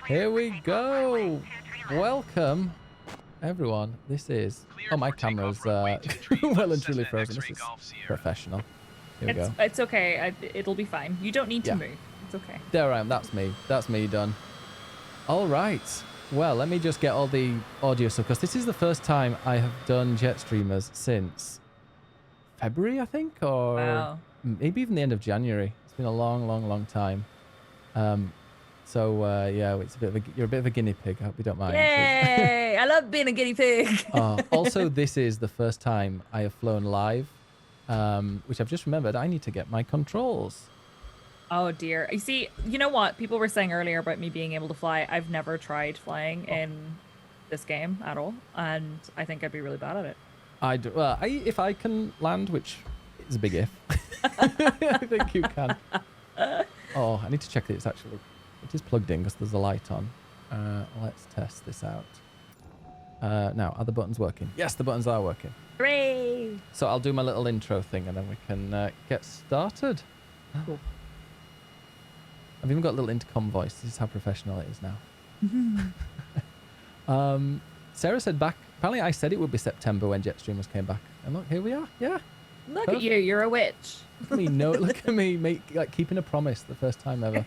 Here we go. Welcome, everyone. This is... Oh, my camera's well and truly frozen. This is professional. Here we go. It's okay. It'll be fine. You don't need to move. It's okay. There I am. That's me. That's me done. All right. Well, let me just get all the audio stuff, because this is the first time I have done Jetstreamers since February, I think, or maybe even the end of January. It's been a long, long, long time. Yeah, it's you're a bit of a guinea pig. I hope you don't mind. Yay! I love being a guinea pig. Also, this is the first time I have flown live, which I've just remembered. I need to get my controls. Oh dear. You see, you know what? People were saying earlier about me being able to fly. I've never tried flying in this game at all, and I think I'd be really bad at it. If I can land, which is a big if, I think you can. Oh, I need to check that it is plugged in because there's a light on. Let's test this out. Now, are the buttons working? Yes, the buttons are working. Hooray! So I'll do my little intro thing and then we can get started. Cool. I've even got a little intercom voice. This is how professional it is now. Sarah said back, apparently I said it would be September when Jetstreamers came back. And look, here we are. Yeah. Look at you. You're a witch. Look at me keeping a promise the first time ever.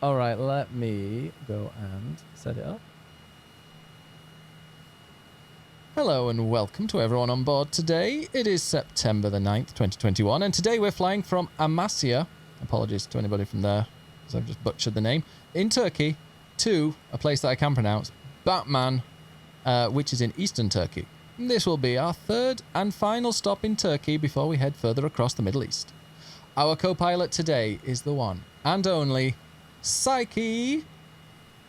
All right, let me go and set it up. Hello and welcome to everyone on board today. It is September the 9th, 2021, and today we're flying from Amasya, apologies to anybody from there, because I've just butchered the name, in Turkey, to a place that I can pronounce, Batman, which is in eastern Turkey. This will be our third and final stop in Turkey before we head further across the Middle East. Our co-pilot today is the one and only Psyche,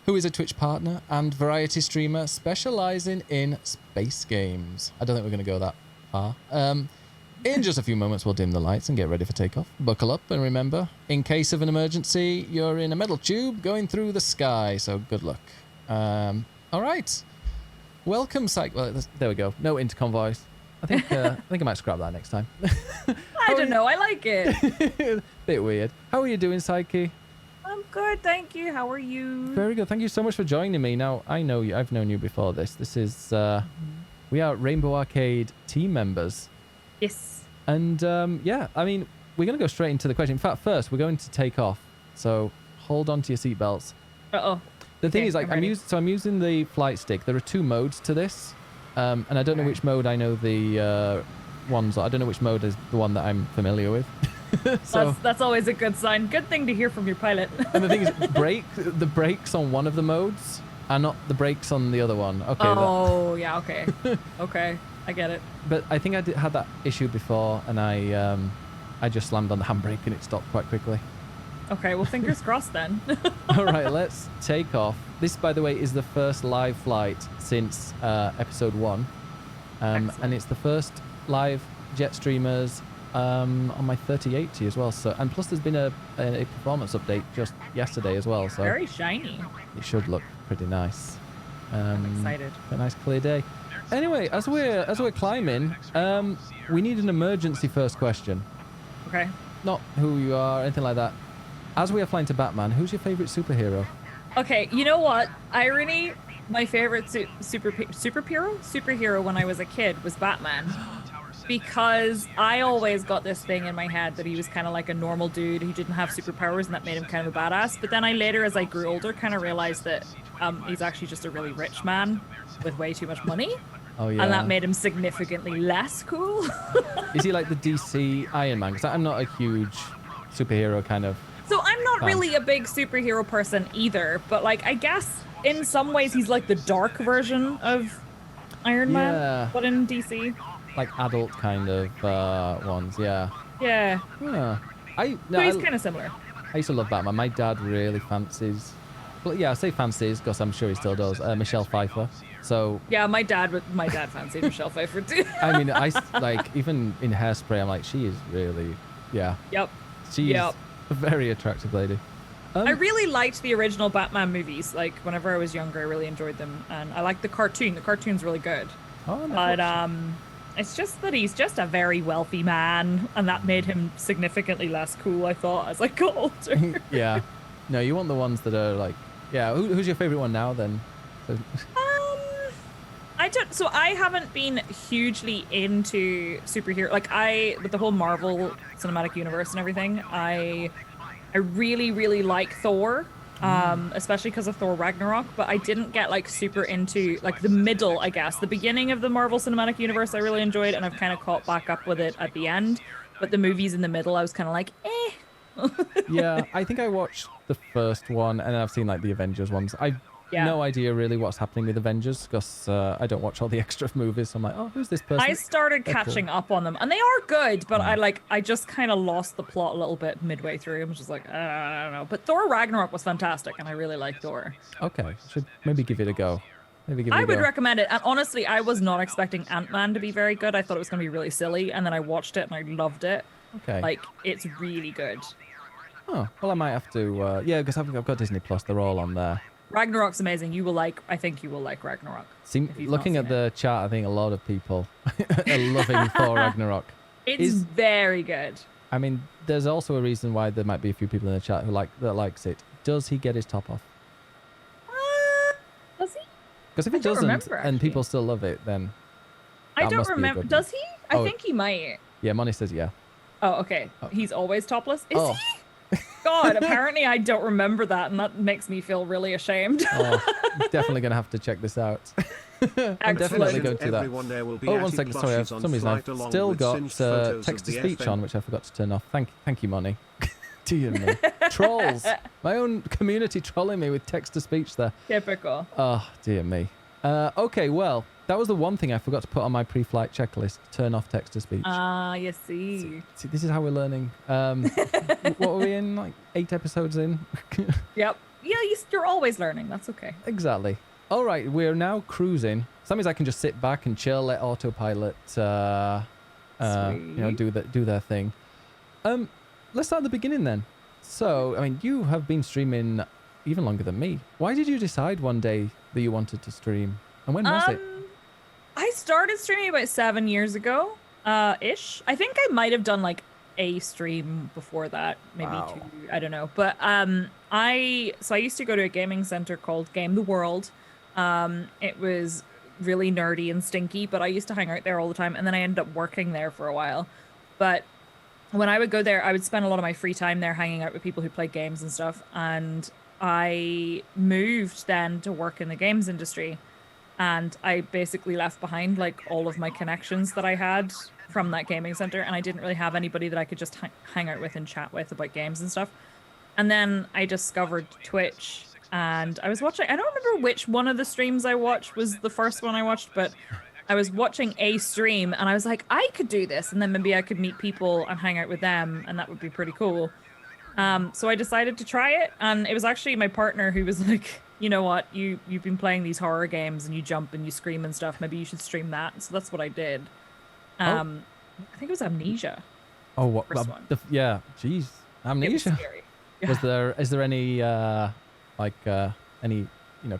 who is a Twitch partner and variety streamer specializing in space games. I don't think we're going to go that far. In just a few moments, we'll dim the lights and get ready for takeoff. Buckle up and remember, in case of an emergency, you're in a metal tube going through the sky, so good luck. All right. Welcome, Psyche. Well, there we go. No intercom voice. I think I might scrap that next time. I don't know. I like it. Bit weird. How are you doing, Psyche? I'm good, thank you. How are you? Very good. Thank you so much for joining me. Now, I know you. I've known you before this. This is... We are Rainbow Arcade team members. Yes. And, yeah, I mean, we're going to go straight into the question. In fact, first, we're going to take off. So, hold on to your seatbelts. Uh-oh. The thing is, like, I'm using the flight stick. There are two modes to this. And I don't know which mode I know the ones. I don't know which mode is the one that I'm familiar with. So that's always a good sign. Good thing to hear from your pilot. And the thing is, the brakes on one of the modes are not the brakes on the other one. Okay. Oh, yeah, okay. Okay, I get it. But I think I had that issue before, and I just slammed on the handbrake and it stopped quite quickly. Okay, well, fingers crossed then. All right, let's take off. This, by the way, is the first live flight since episode 1. And it's the first live Jetstreamers on my 3080 as well. So, and plus there's been a performance update just yesterday as well. So very shiny. It should look pretty nice. I'm excited. A nice clear day. Anyway, as we're climbing, we need an emergency first question. Okay. Not who you are, anything like that. As we are flying to Batman, who's your favorite superhero? Okay, you know what? Irony, my favorite superhero when I was a kid was Batman. Because I always got this thing in my head that he was kind of like a normal dude who didn't have superpowers, and that made him kind of a badass. But then I later, as I grew older, kind of realized that he's actually just a really rich man with way too much money. Oh, yeah. And that made him significantly less cool. Is he like the DC Iron Man? Because I'm not a huge superhero kind of... So I'm not really a big superhero person either, but like I guess in some ways he's like the dark version of Iron Man, but in DC. Like adult kind of ones, yeah. Yeah. Huh. But he's kind of similar. I used to love Batman. My dad really fancies... Well, yeah, I say fancies because I'm sure he still does. Michelle Pfeiffer. So... Yeah, my dad fancied Michelle Pfeiffer too. I mean, like even in Hairspray, I'm like, she is really... Yeah. Yep. She's a very attractive lady. I really liked the original Batman movies. Like, whenever I was younger, I really enjoyed them. And I liked the cartoon. The cartoon's really good. Oh, no. But, it's just that he's just a very wealthy man, and that made him significantly less cool, I thought, as I got older. Yeah. No, you want the ones that are, like, Yeah, who's your favorite one now then? So- So I haven't been hugely into superhero, like with the whole Marvel Cinematic Universe and everything. I really, really like Thor, especially because of Thor Ragnarok, but I didn't get like super into like the middle, I guess. The beginning of the Marvel Cinematic Universe I really enjoyed, and I've kind of caught back up with it at the end. But the movies in the middle, I was kind of like, eh. Yeah, I think I watched the first one, and I've seen like the Avengers ones. I've no idea really what's happening with Avengers because I don't watch all the extra movies. So I'm like, oh, who's this person? I started catching up on them, and they are good, but I just kind of lost the plot a little bit midway through. I was just like, I don't know. But Thor Ragnarok was fantastic, and I really like Thor. Okay, should maybe give it a go. I would recommend it. And honestly, I was not expecting Ant-Man to be very good. I thought it was going to be really silly, and then I watched it and I loved it. Okay. Like, it's really good. Oh, well, I might have to, yeah, because I've got Disney Plus. They're all on there. Ragnarok's amazing. I think you will like Ragnarok. Looking at the chat, I think a lot of people are loving Thor Ragnarok. It's very good. I mean, there's also a reason why there might be a few people in the chat that likes it. Does he get his top off? Does he? Because if he doesn't and people still love it, then I don't remember. Does he? I think he might. Yeah, Money says yeah. Oh, okay. He's always topless? Is he? God, apparently I don't remember that, and that makes me feel really ashamed. I'm definitely going to have to check this out. I'm definitely going to do that. Oh, 1 second. Sorry, for some reason I've still got text-to-speech on, which I forgot to turn off. Thank you, Money. Dear me. Trolls. My own community trolling me with text-to-speech there. Typical. Oh, dear me. Okay, well, that was the one thing I forgot to put on my pre-flight checklist. Turn off text-to-speech. You see. See, this is how we're learning. What were we in? Like 8 episodes in? Yep. Yeah, you're always learning. That's okay. Exactly. All right, we're now cruising. So that means I can just sit back and chill, let autopilot, do their thing. Let's start at the beginning then. So, I mean, you have been streaming even longer than me. Why did you decide one day that you wanted to stream? And when was it? I started streaming about 7 years ago, ish. I think I might have done like a stream before that, maybe 2. I don't know. But I used to go to a gaming center called Game the World. It was really nerdy and stinky, but I used to hang out there all the time, and then I ended up working there for a while. But when I would go there, I would spend a lot of my free time there hanging out with people who played games and stuff. And I moved then to work in the games industry. And I basically left behind like all of my connections that I had from that gaming center. And I didn't really have anybody that I could just hang out with and chat with about games and stuff. And then I discovered Twitch. And I was watching, I don't remember which one of the streams I watched was the first one I watched, but I was watching a stream and I was like, I could do this. And then maybe I could meet people and hang out with them, and that would be pretty cool. So I decided to try it. And it was actually my partner who was like, you know what, you've been playing these horror games and you jump and you scream and stuff. Maybe you should stream that. So that's what I did. I think it was Amnesia. Oh, what? Yeah, jeez. Amnesia. It was scary. Yeah. Is there any any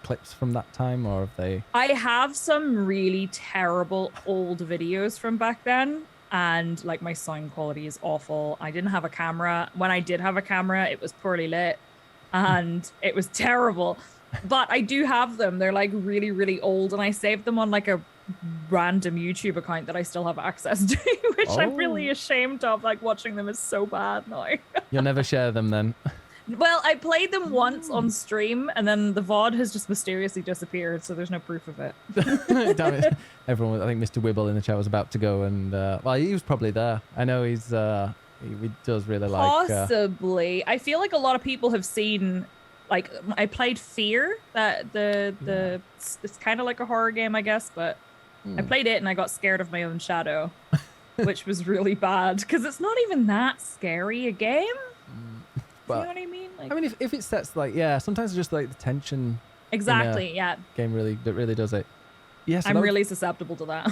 clips from that time, or have they? I have some really terrible old videos from back then, and like my sound quality is awful. I didn't have a camera. When I did have a camera, it was poorly lit and it was terrible. But I do have them. They're like really, really old, and I saved them on like a random YouTube account that I still have access to, which I'm really ashamed of. Like, watching them is so bad now. You'll never share them then? Well, I played them once on stream, and then the VOD has just mysteriously disappeared, so there's no proof of it. Damn it. Everyone, I think Mr. Wibble in the chat was about to go, and well, he was probably there. I know he does really like. Possibly. I feel like a lot of people have seen. Like, I played Fear, it's kind of like a horror game, I guess, but I played it and I got scared of my own shadow, which was really bad because it's not even that scary a game. But, you know what I mean? Like, I mean, if it sets sometimes it's just like the tension. Exactly. Yeah. Game really does it. Yes, I'm really susceptible to that.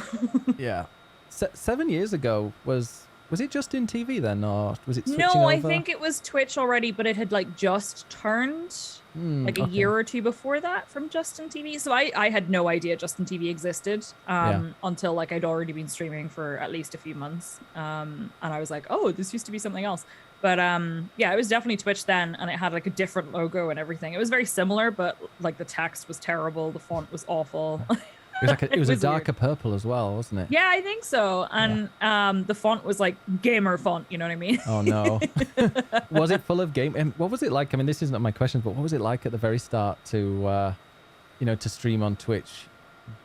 Yeah. 7 years ago was it just in TV then, or was it switching No, over? I think it was Twitch already, but it had like just turned a year or two before that from Justin TV. So I had no idea Justin TV existed until like I'd already been streaming for at least a few months. And I was like, oh, this used to be something else. But yeah, it was definitely Twitch then, and it had like a different logo and everything. It was very similar, but like the text was terrible, the font was awful. It was like it was a darker weird. purple as well, wasn't it? Yeah, I think so. And the font was like gamer font, you know what I mean? Oh no. Was it full of game? And what was it like? I mean, this isn't my question, but what was it like at the very start to, to stream on Twitch?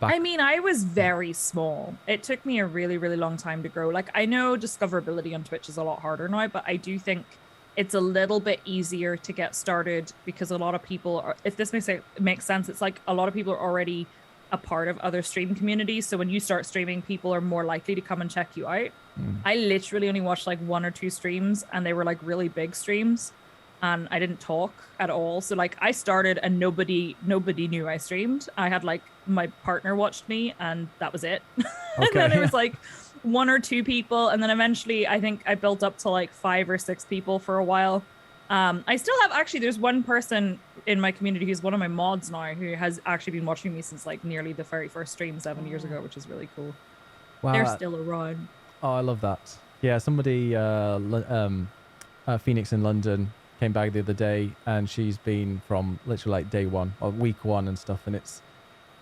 I mean, I was very small. It took me a really, really long time to grow. Like, I know discoverability on Twitch is a lot harder now, but I do think it's a little bit easier to get started because a lot of people are, if this makes sense, it's like a lot of people are already a part of other stream communities. So when you start streaming, people are more likely to come and check you out. I literally only watched like 1 or 2 streams, and they were like really big streams. And I didn't talk at all. So like I started and nobody knew I streamed. I had like my partner watched me and that was it. And then it was like 1 or 2 people. And then eventually I think I built up to like 5 or 6 people for a while. I still have actually, there's one person in my community who's one of my mods now who has actually been watching me since like nearly the very first stream 7 years ago, which is really cool. Wow. They're still around. Oh, I love that. Yeah, somebody, Phoenix in London, came back the other day, and she's been from literally like day 1 or week 1 and stuff, and it's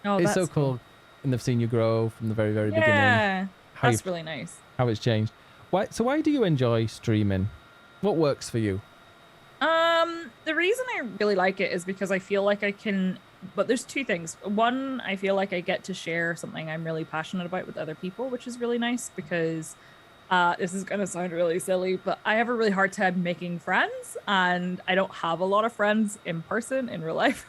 so cool. And they've seen you grow from the very, very beginning. Yeah, that's really nice. How it's changed. Why do you enjoy streaming? What works for you? The reason I really like it is because I feel like I can, but there's 2 things. One, I feel like I get to share something I'm really passionate about with other people, which is really nice because this is going to sound really silly, but I have a really hard time making friends, and I don't have a lot of friends in person in real life.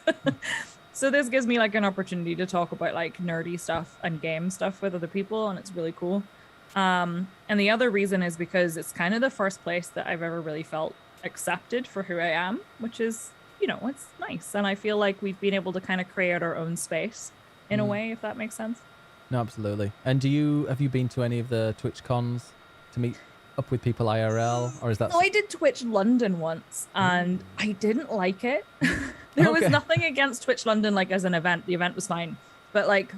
So this gives me like an opportunity to talk about like nerdy stuff and game stuff with other people, and it's really cool. And the other reason is because it's kind of the first place that I've ever really felt accepted for who I am, which is, it's nice. And I feel like we've been able to kind of create our own space in a way, if that makes sense. No, absolutely. And have you been to any of the Twitch cons to meet up with people IRL, or is that? No, I did Twitch London once, and I didn't like it. There was nothing against Twitch London, like as an event. The event was fine, but like,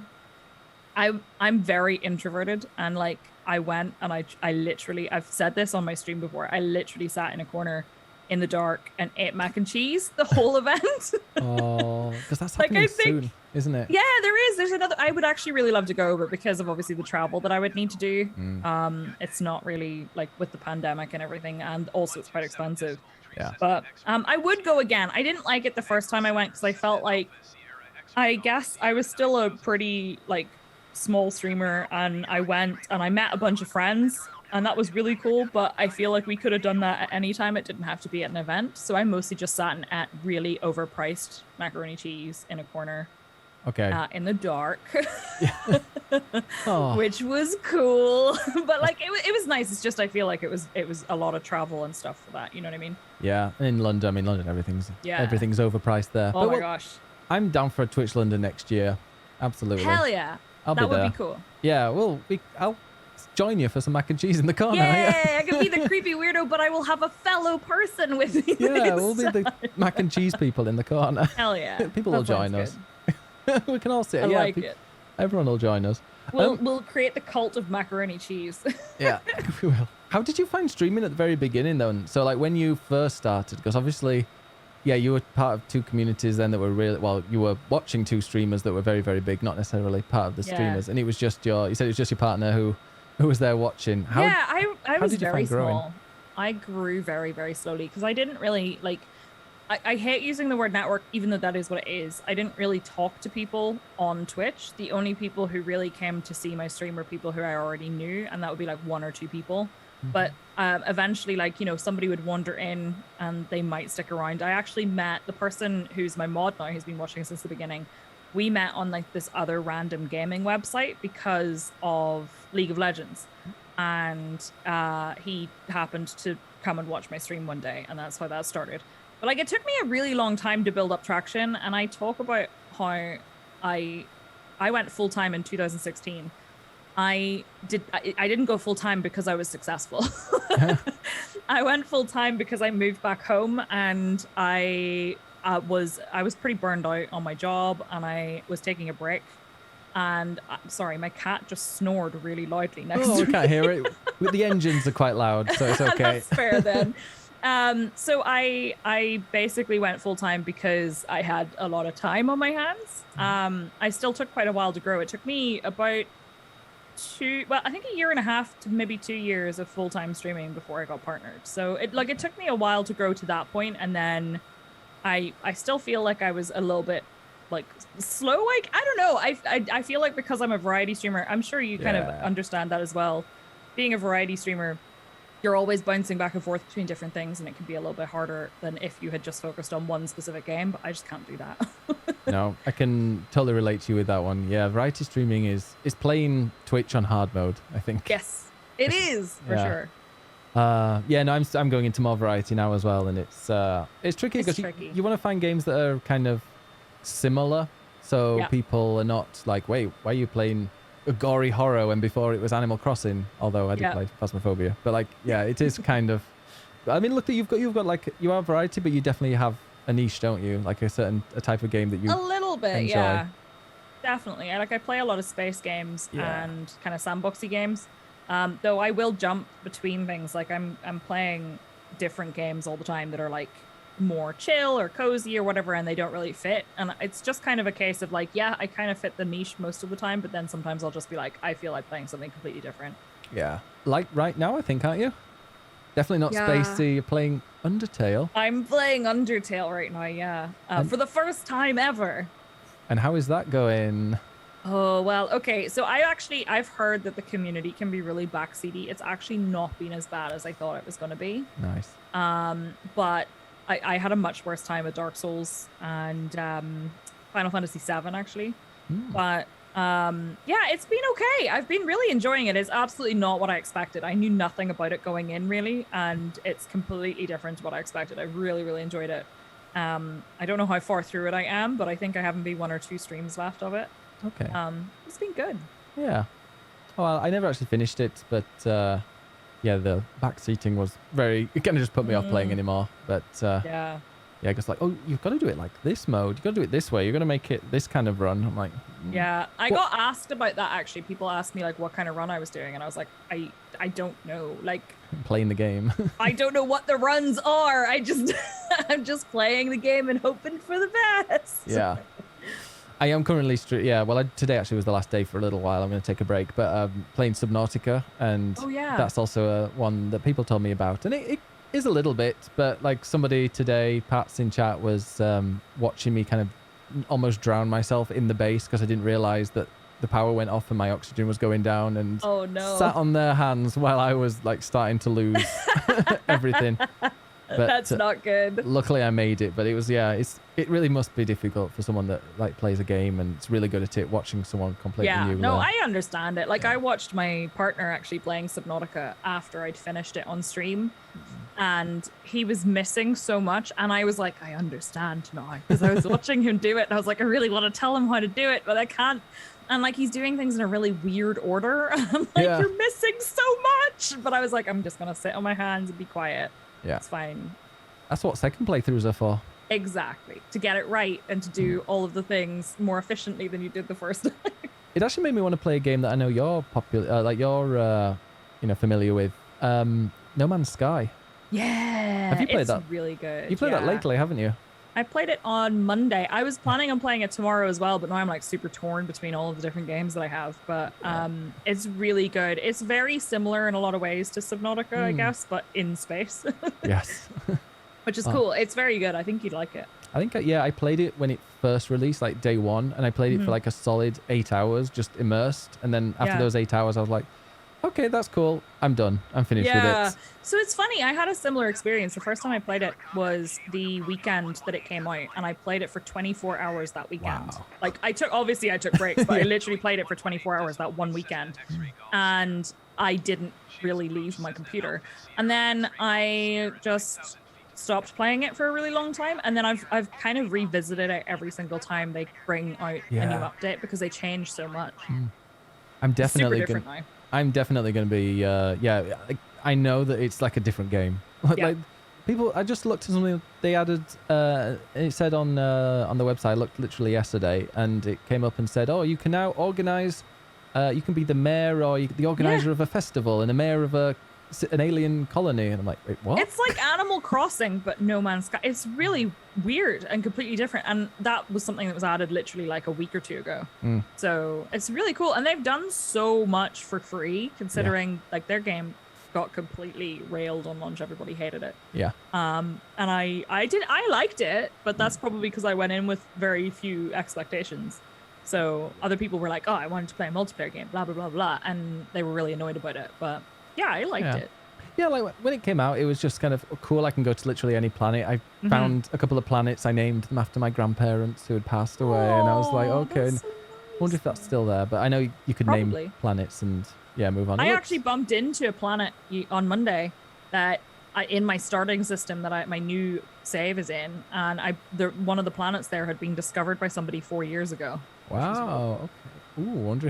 I'm very introverted, and like I went and I literally, I've said this on my stream before, I literally sat in a corner in the dark and ate mac and cheese the whole event. Oh, because that's happening soon, isn't it? Yeah, there is. There's another. I would actually really love to go, but because of obviously the travel that I would need to do, it's not really like with the pandemic and everything, and also it's quite expensive. Yeah. But I would go again. I didn't like it the first time I went because I felt like, I guess I was still a pretty like small streamer, and I went and I met a bunch of friends, and that was really cool, but I feel like we could have done that at any time. It didn't have to be at an event. So I mostly just sat and ate really overpriced macaroni cheese in a corner. Okay. In the dark. Which was cool. But like it was nice. It's just I feel like it was a lot of travel and stuff for that. You know what I mean? Yeah. In London, everything's overpriced there. Oh my gosh. I'm down for a Twitch London next year. Absolutely. Hell yeah. That would be cool. Yeah, I'll join you for some mac and cheese in the corner. Yeah, I can be the creepy weirdo, but I will have a fellow person with me. Yeah, we'll be the mac and cheese people in the corner. Hell yeah. People will join us. We can all sit. I like it. Everyone will join us. We'll create the cult of macaroni cheese. Yeah, we will. How did you find streaming at the very beginning, though? So, like, when you first started, because obviously, yeah, you were part of 2 communities then that were really, well, you were watching 2 streamers that were very, very big, not necessarily part of the streamers. And it was just you said it was just your partner who was there watching. I was very small. I grew very, very slowly because I didn't really like, I hate using the word network, even though that is what it is. I didn't really talk to people on Twitch. The only people who really came to see my stream were people who I already knew, and that would be like 1 or 2 people. But eventually, like, somebody would wander in and they might stick around. I actually met the person who's my mod now, who's been watching since the beginning. We met on like this other random gaming website because of League of Legends. And he happened to come and watch my stream one day, and that's how that started. But like, it took me a really long time to build up traction, and I talk about how I went full time in 2016. I didn't go full time because I was successful. I went full time because I moved back home, and I was pretty burned out on my job, and I was taking a break. And sorry, my cat just snored really loudly next to me. I can't hear it. The engines are quite loud, so it's okay. That's fair then. So I basically went full time because I had a lot of time on my hands. I still took quite a while to grow. It took me about I think a year and a half to maybe 2 years of full time streaming before I got partnered. So it took me a while to grow to that point, and then I still feel like I was a little bit like slow. Like I don't know. I feel like because I'm a variety streamer, I'm sure you kind of understand that as well. Being a variety streamer, you're always bouncing back and forth between different things, and it can be a little bit harder than if you had just focused on one specific game, but I just can't do that. No, I can totally relate to you with that one. Yeah, variety streaming is playing Twitch on hard mode, I think. Yes, it is, for sure. Yeah, no, I'm going into more variety now as well, and it's tricky because you want to find games that are kind of similar, so people are not like, wait, why are you playing a gory horror when before it was Animal Crossing? Although I did play Phasmophobia, but like, yeah, it is kind of. I mean, look, you've got like you have variety, but you definitely have a niche, don't you? Like a type of game that you a little bit enjoy. Yeah, definitely. I play a lot of space games and kind of sandboxy games. Though I will jump between things. Like I'm playing different games all the time that are like more chill or cozy or whatever, and they don't really fit. And it's just kind of a case of like, yeah, I kind of fit the niche most of the time, but then sometimes I'll just be like, I feel like playing something completely different. Yeah. Like right now, I think, aren't you? Definitely not spacey. You're playing Undertale. I'm playing Undertale right now, yeah. For the first time ever. And how is that going? Oh, well, okay. So I've heard that the community can be really backseaty. It's actually not been as bad as I thought it was going to be. Nice. But I had a much worse time with Dark Souls and Final Fantasy VII, actually. But yeah, it's been okay. I've been really enjoying it. It's absolutely not what I expected. I knew nothing about it going in, really, and it's completely different to what I expected. I really, really enjoyed it. I don't know how far through it I am, but I think I have maybe 1 or 2 streams left of it. Okay. It's been good. Yeah. Well, I never actually finished it, but yeah, the backseating was very. It kind of just put me off playing anymore. But yeah, just like, oh, you've got to do it like this mode. You've got to do it this way. You're going to make it this kind of run. I'm like, yeah, I got asked about that actually. People asked me like what kind of run I was doing, and I was like, I don't know. Like playing the game. I don't know what the runs are. I'm just playing the game and hoping for the best. Yeah. I am currently today actually was the last day for a little while. I'm going to take a break, but playing Subnautica, and that's also one that people told me about, and it is a little bit, but like somebody today, Pat's in chat, was watching me kind of almost drown myself in the base because I didn't realize that the power went off and my oxygen was going down, and sat on their hands while I was like starting to lose everything. But that's not good. Luckily I made it, but it was it really must be difficult for someone that like plays a game and it's really good at it, watching someone completely new. No, I understand it. Like I watched my partner actually playing Subnautica after I'd finished it on stream, and he was missing so much, and I was like, I understand now, because I was watching him do it and I was like, I really want to tell him how to do it, but I can't. And like he's doing things in a really weird order. I'm like, you're missing so much. But I was like, I'm just gonna sit on my hands and be quiet. Yeah, it's fine. That's what second playthroughs are for. Exactly, to get it right and to do all of the things more efficiently than you did the first time. It actually made me want to play a game that I know you're popular, familiar with. No Man's Sky. Yeah, have you played that? Really good. You played that lately, haven't you? I played it on Monday. I was planning on playing it tomorrow as well, but now I'm like super torn between all of the different games that I have. But it's really good. It's very similar in a lot of ways to Subnautica, I guess, but in space. Yes. Which is cool. It's very good. I think you'd like it. I think, I played it when it first released, like day one, and I played it for like a solid 8 hours, just immersed. And then after those 8 hours, I was like, okay, that's cool. I'm done. I'm finished with it. So it's funny. I had a similar experience. The first time I played it was the weekend that it came out, and I played it for 24 hours that weekend. Wow. Like I took breaks, but I literally played it for 24 hours that one weekend, and I didn't really leave my computer. And then I just stopped playing it for a really long time, and then I've kind of revisited it every single time they bring out a new update, because they change so much. I'm definitely super different now. I'm definitely going to be, I know that it's like a different game. Like people, I just looked at something they added, it said on the website, I looked literally yesterday, and it came up and said, oh, you can now organize, you can be the mayor or the organizer of a festival and the mayor of a an alien colony, and I'm like, wait, what? It's like Animal Crossing, but No Man's Sky. It's really weird and completely different. And that was something that was added literally like a week or two ago. So it's really cool. And they've done so much for free, considering like their game got completely railed on launch. Everybody hated it. Yeah. And I liked it, but that's probably because I went in with very few expectations. So other people were like, oh, I wanted to play a multiplayer game, blah, blah, blah, blah. And they were really annoyed about it. But yeah, I liked it. Yeah, like when it came out, it was just kind of cool. I can go to literally any planet. I found a couple of planets. I named them after my grandparents who had passed away. And I was like, okay. So nice. I wonder if that's still there. But I know you could name planets and move on. I actually bumped into a planet on Monday that in my starting system that my new save is in. And one of the planets there had been discovered by somebody 4 years ago. Wow. Okay. Ooh, wonder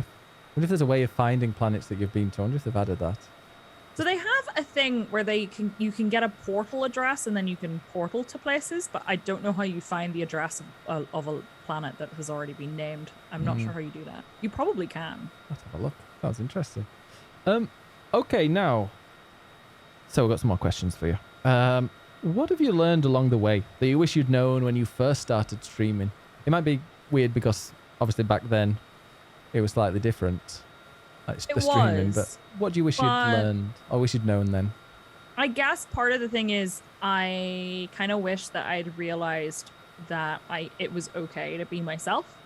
if there's a way of finding planets that you've been to. I wonder if they've added that. So they have a thing where you can get a portal address and then you can portal to places, but I don't know how you find the address of a planet that has already been named. I'm not sure how you do that. You probably can. Let's have a look. Sounds interesting. Okay, now. So we've got some more questions for you. What have you learned along the way that you wish you'd known when you first started streaming? It might be weird because obviously back then it was slightly different. Like the streaming, but what do you wish you'd learned or wish you'd known then? I guess part of the thing is I kind of wish that I'd realized that it was okay to be myself,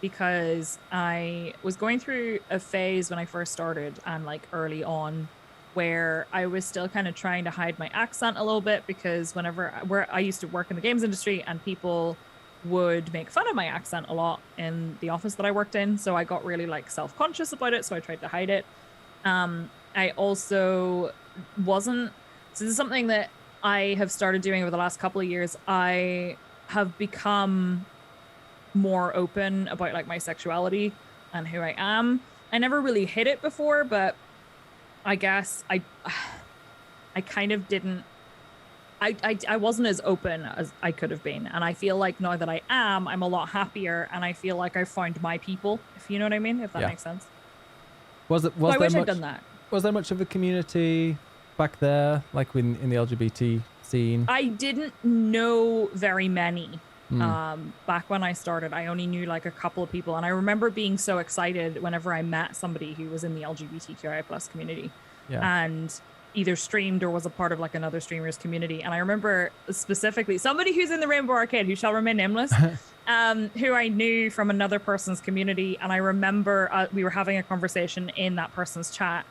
because I was going through a phase when I first started and like early on where I was still kind of trying to hide my accent a little bit, because where I used to work in the games industry and people would make fun of my accent a lot in the office that I worked in. So I got really like self-conscious about it. So I tried to hide it. I also so this is something that I have started doing over the last couple of years. I have become more open about like my sexuality and who I am. I never really hid it before, but I guess I kind of didn't. I wasn't as open as I could have been. And I feel like now that I'm a lot happier, and I feel like I've found my people, if you know what I mean, if that makes sense. I wish I'd done that. Was there much of a community back there, like in the LGBT scene? I didn't know very many. Back when I started, I only knew like a couple of people. And I remember being so excited whenever I met somebody who was in the LGBTQIA plus community. And either streamed or was a part of like another streamers community. And I remember specifically somebody who's in the Rainbow Arcade, who shall remain nameless, who I knew from another person's community. And I remember we were having a conversation in that person's chat.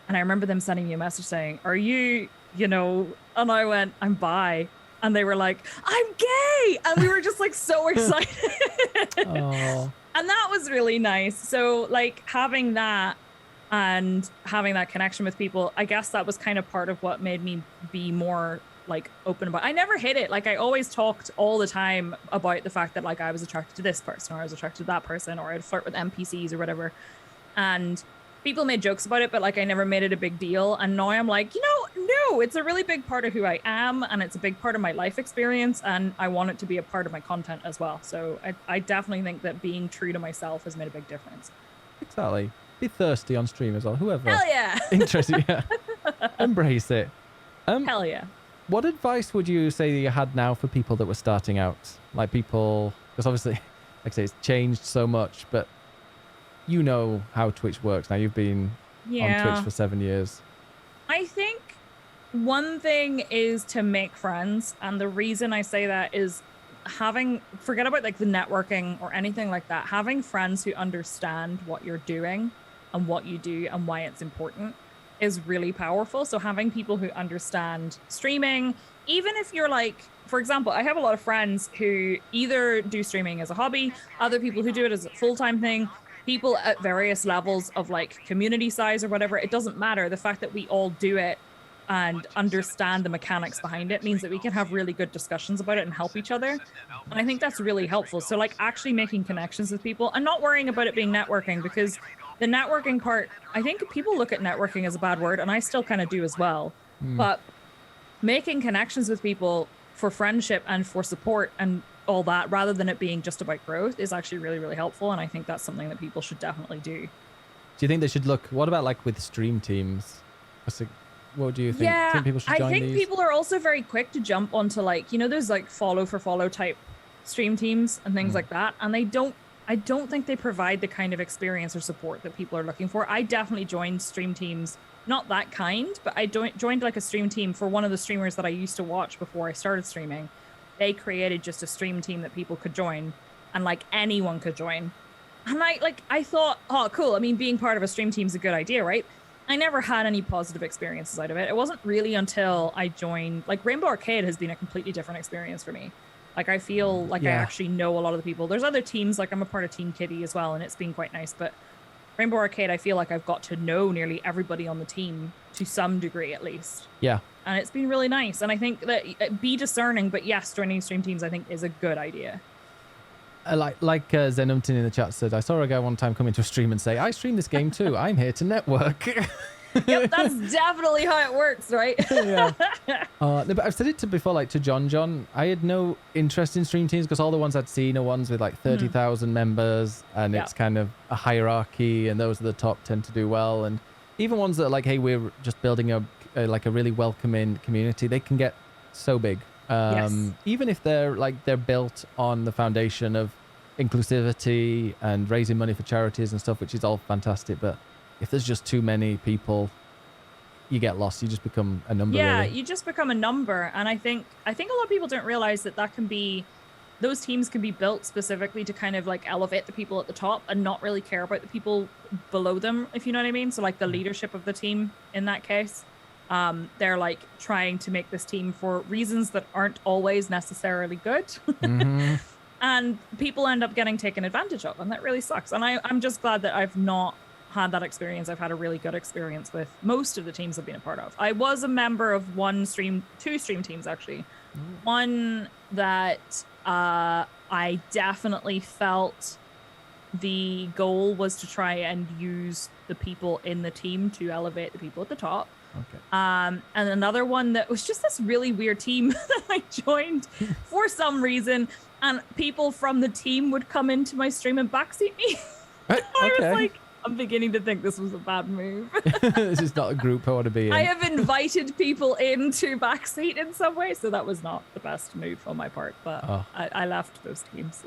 And I remember them sending me a message saying, are you, and I went, I'm bi. And they were like, I'm gay. And we were just like so excited. And that was really nice. So like having that and having that connection with people, I guess that was kind of part of what made me be more like open about. I never hid it. Like I always talked all the time about the fact that like I was attracted to this person, or I was attracted to that person, or I'd flirt with NPCs or whatever. And people made jokes about it, but like I never made it a big deal. And now I'm like, no, it's a really big part of who I am, and it's a big part of my life experience, and I want it to be a part of my content as well. So I definitely think that being true to myself has made a big difference. Exactly. Be thirsty on stream as well. Whoever. Hell yeah. Interesting. Yeah. Embrace it. Hell yeah. What advice would you say that you had now for people that were starting out? Like people, because obviously, like I say, it's changed so much, but you know how Twitch works now. You've been on Twitch for 7 years. I think one thing is to make friends. And the reason I say that is forget about like the networking or anything like that. Having friends who understand what you're doing and what you do and why it's important is really powerful. So having people who understand streaming, even if you're like, for example, I have a lot of friends who either do streaming as a hobby, other people who do it as a full-time thing, people at various levels of like community size or whatever. It doesn't matter. The fact that we all do it and understand the mechanics behind it means that we can have really good discussions about it and help each other. And I think that's really helpful. So like actually making connections with people and not worrying about it being networking, because the networking part, I think people look at networking as a bad word, and I still kind of do as well. But making connections with people for friendship and for support and all that, rather than it being just about growth, is actually really, really helpful. And I think that's something that people should definitely do. Do you think they should look, what about like with stream teams? What do you think? Yeah, Think people should join I think these? people are also very quick to jump onto like, you know, there's like follow for follow type stream teams and things like that. And I don't think they provide the kind of experience or support that people are looking for. I definitely joined stream teams, not that kind, but I joined like a stream team for one of the streamers that I used to watch before I started streaming. They created just a stream team that people could join and like anyone could join. And I thought, oh, cool. I mean, being part of a stream team is a good idea, right? I never had any positive experiences out of it. It wasn't really until I joined, like Rainbow Arcade has been a completely different experience for me. Like I feel like I actually know a lot of the people. There's other teams, like I'm a part of Team Kitty as well, and it's been quite nice. But Rainbow Arcade, I feel like I've got to know nearly everybody on the team to some degree at least. Yeah. And it's been really nice. And I think that be discerning, but yes, joining stream teams I think is a good idea. Like Zenumpton in the chat said, I saw a guy one time come into a stream and say, I stream this game too. I'm here to network. Yep, that's definitely how it works, right? Yeah. No, but I've said it before, like to John, I had no interest in stream teams because all the ones I'd seen are ones with like 30,000 members and it's kind of a hierarchy and those at the top tend to do well. And even ones that are like, hey, we're just building a really welcoming community, they can get so big. Even if they're built on the foundation of inclusivity and raising money for charities and stuff, which is all fantastic, but if there's just too many people, you get lost. You just become a number. Yeah, really. you just become a number. And I think a lot of people don't realize that can be, those teams can be built specifically to kind of like elevate the people at the top and not really care about the people below them, if you know what I mean. So like the leadership of the team in that case, they're like trying to make this team for reasons that aren't always necessarily good. And people end up getting taken advantage of, and that really sucks. And I'm just glad that I've not had that experience. I've had a really good experience with most of the teams I've been a part of. I was a member of two stream teams actually. One that I definitely felt the goal was to try and use the people in the team to elevate the people at the top. Okay. And another one that was just this really weird team that I joined for some reason, and people from the team would come into my stream and backseat me. I was like, I'm beginning to think this was a bad move. This is not a group I want to be in. I have invited people in to backseat in some way, so that was not the best move on my part, but I left those teams.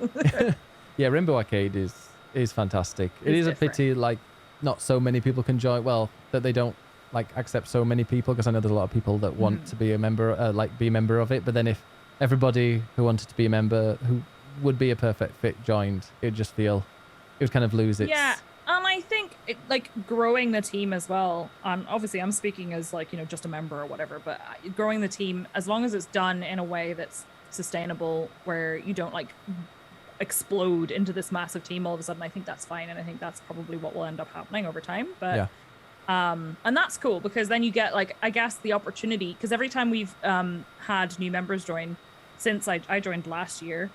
Yeah, Rainbow Arcade is fantastic. It is different. A pity, like, not so many people can join, well, that they don't like accept so many people, because I know there's a lot of people that want to be a member, be a member of it, but then if everybody who wanted to be a member who would be a perfect fit joined, it would kind of lose its... Yeah. And I think like growing the team as well, obviously I'm speaking as like, you know, just a member or whatever, but growing the team, as long as it's done in a way that's sustainable, where you don't like explode into this massive team all of a sudden, I think that's fine. And I think that's probably what will end up happening over time. But and that's cool, because then you get like, I guess the opportunity, because every time we've had new members join since I joined last year,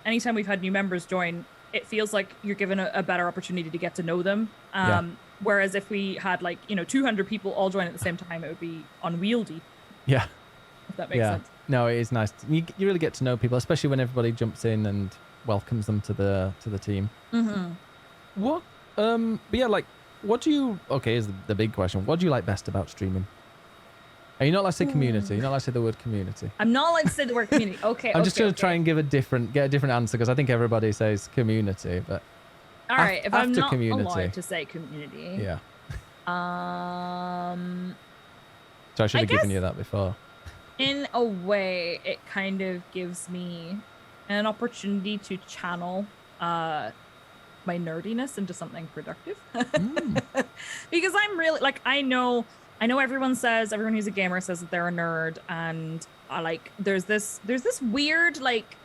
anytime we've had new members join, it feels like you're given a better opportunity to get to know them. Whereas if we had like, you know, 200 people all join at the same time, it would be unwieldy. Yeah. If that makes sense. No, it is nice. You really get to know people, especially when everybody jumps in and welcomes them to the team. What? But yeah, like, what do you? Okay, here's the big question. What do you like best about streaming? Are you not allowed to say community? You're not allowed to say the word community. I'm not allowed to say the word community. Okay. I'm just going to try and get a different answer, because I think everybody says community, but all right. If I'm not community, allowed to say community, yeah. So I should have given you that before. In a way, it kind of gives me an opportunity to channel my nerdiness into something productive. Because I'm really like, I know everyone who's a gamer says that they're a nerd, and there's this weird like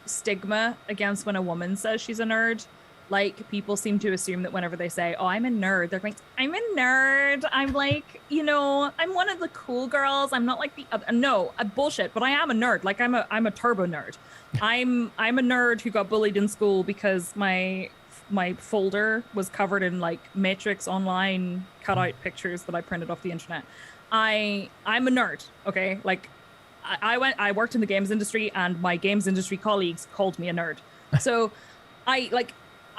stigma against when a woman says she's a nerd. Like, people seem to assume that whenever they say, oh, I'm a nerd, they're like, I'm a nerd. I'm like, you know, I'm one of the cool girls. I'm not like the other. No, bullshit. But I am a nerd. Like, I'm a turbo nerd. I'm a nerd who got bullied in school because my folder was covered in like Matrix Online cutout pictures that I printed off the internet. I'm a nerd. Okay. Like, I worked in the games industry, and my games industry colleagues called me a nerd. So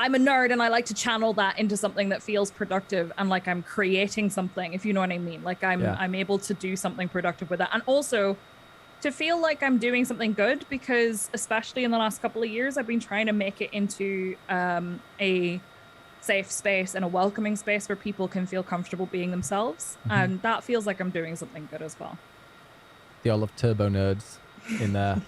I'm a nerd and I like to channel that into something that feels productive and like I'm creating something, if you know what I mean. Like I'm able to do something productive with that. And also to feel like I'm doing something good, because especially in the last couple of years, I've been trying to make it into a safe space and a welcoming space where people can feel comfortable being themselves. And that feels like I'm doing something good as well. They all love turbo nerds in there.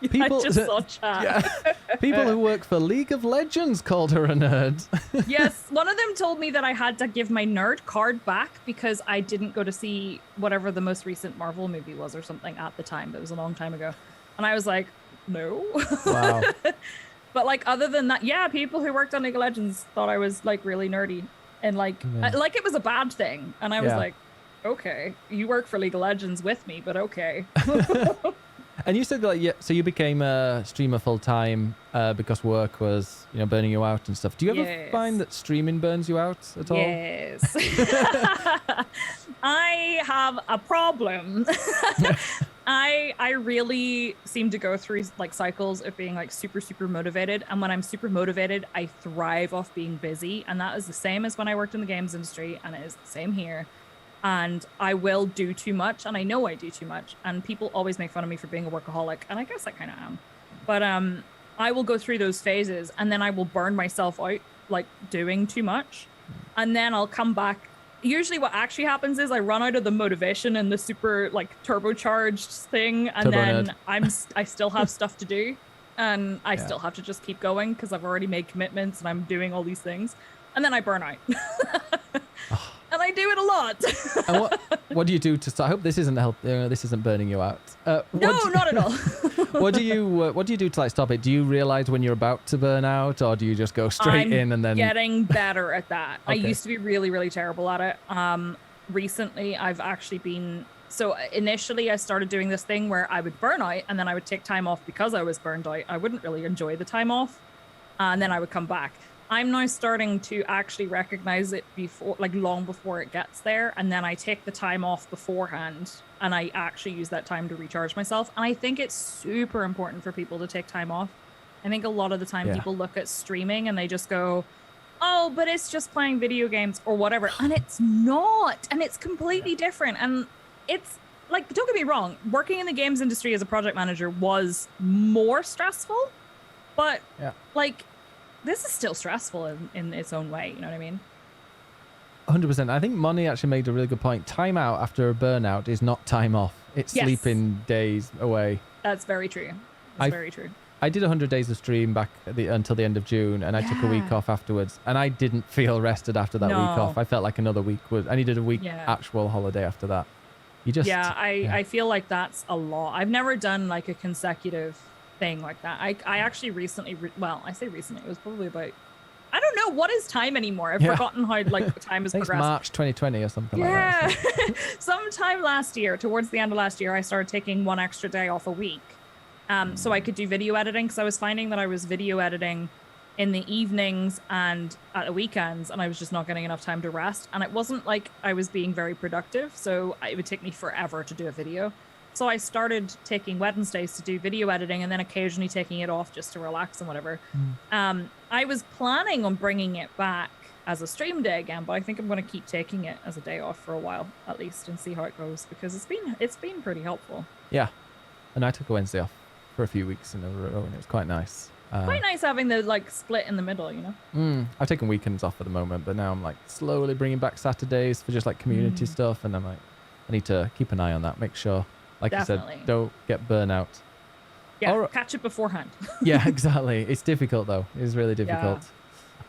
People, I just saw chat. Yeah, people who work for League of Legends called her a nerd. Yes, one of them told me that I had to give my nerd card back because I didn't go to see whatever the most recent Marvel movie was or something at the time. That was a long time ago. And I was like, no. Wow. But like, other than that, yeah, people who worked on League of Legends thought I was like really nerdy and like it was a bad thing. And I was like, okay, you work for League of Legends with me, but okay. And you said that, so you became a streamer full time because work was, burning you out and stuff. Do you ever find that streaming burns you out at all? Yes. I have a problem. I really seem to go through like cycles of being like super, super motivated. And when I'm super motivated, I thrive off being busy. And that is the same as when I worked in the games industry, and it is the same here. And I will do too much, and I know I do too much, and people always make fun of me for being a workaholic, and I guess I kind of am. But I will go through those phases, and then I will burn myself out like doing too much, and then I'll come back. Usually what actually happens is I run out of the motivation and the super like turbocharged thing, and then I still have stuff to do, and I still have to just keep going because I've already made commitments and I'm doing all these things, and then I burn out. And I do it a lot. And what do you do to start? I hope this isn't this isn't burning you out. No, not at all. What do you do to like stop it? Do you realize when you're about to burn out, or do you just go straight in and then? Getting better at that. Okay. I used to be really, really terrible at it. Recently, I've actually been. So initially, I started doing this thing where I would burn out, and then I would take time off because I was burned out. I wouldn't really enjoy the time off, and then I would come back. I'm now starting to actually recognize it before, like long before it gets there. And then I take the time off beforehand and I actually use that time to recharge myself. And I think it's super important for people to take time off. I think a lot of the time people look at streaming and they just go, oh, but it's just playing video games or whatever. And it's not. And it's completely different. And it's like, don't get me wrong, working in the games industry as a project manager was more stressful, but like, this is still stressful in its own way. You know what I mean? 100%. I think Moni actually made a really good point. Time out after a burnout is not time off. It's sleeping days away. That's very true. That's very true. I did 100 days of stream back until the end of June, and I took a week off afterwards. And I didn't feel rested after that week off. I felt like another week I needed a week actual holiday after that. You just I feel like that's a lot. I've never done like a consecutive thing like that. I actually recently, I say recently, it was probably about, I don't know, what is time anymore? I've forgotten how like time has progressed. March 2020 or something like that. Sometime last year, towards the end of last year, I started taking one extra day off a week. So I could do video editing, because I was finding that I was video editing in the evenings and at the weekends, and I was just not getting enough time to rest. And it wasn't like I was being very productive, so it would take me forever to do a video. So I started taking Wednesdays to do video editing, and then occasionally taking it off just to relax and whatever. I was planning on bringing it back as a stream day again, but I think I'm going to keep taking it as a day off for a while at least and see how it goes, because it's been pretty helpful. Yeah, and I took a Wednesday off for a few weeks in a row, and it was quite nice. Quite nice having the like split in the middle, you know. I've taken weekends off at the moment, but now I'm like slowly bringing back Saturdays for just like community stuff, and I'm like, I need to keep an eye on that, make sure. Like Definitely. you said, don't get burnout. Yeah, catch it beforehand. Yeah, exactly. It's difficult, though. It's really difficult.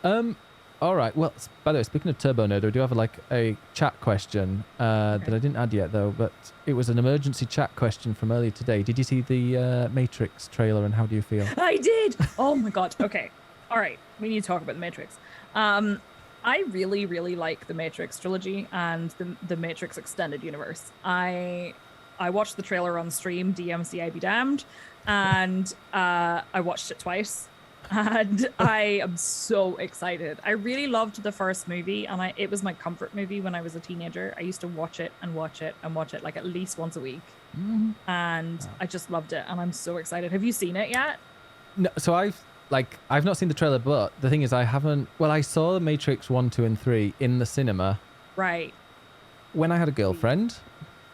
Yeah. All right. Well, by the way, speaking of Turbo Nerd, I do have like a chat question that I didn't add yet, though. But it was an emergency chat question from earlier today. Did you see the Matrix trailer, and how do you feel? I did. Oh, my God. Okay. All right. We need to talk about the Matrix. I really, really like the Matrix trilogy and the Matrix extended universe. I watched the trailer on stream, DMC I be damned, and I watched it twice, and I am so excited. I really loved the first movie, and it was my comfort movie when I was a teenager. I used to watch it and watch it and watch it like at least once a week, and I just loved it, and I'm so excited. Have you seen it yet? No, so I've like, I've not seen the trailer, but the thing is, I haven't. Well, I saw Matrix 1, 2, and 3 in the cinema. Right. When I had a girlfriend.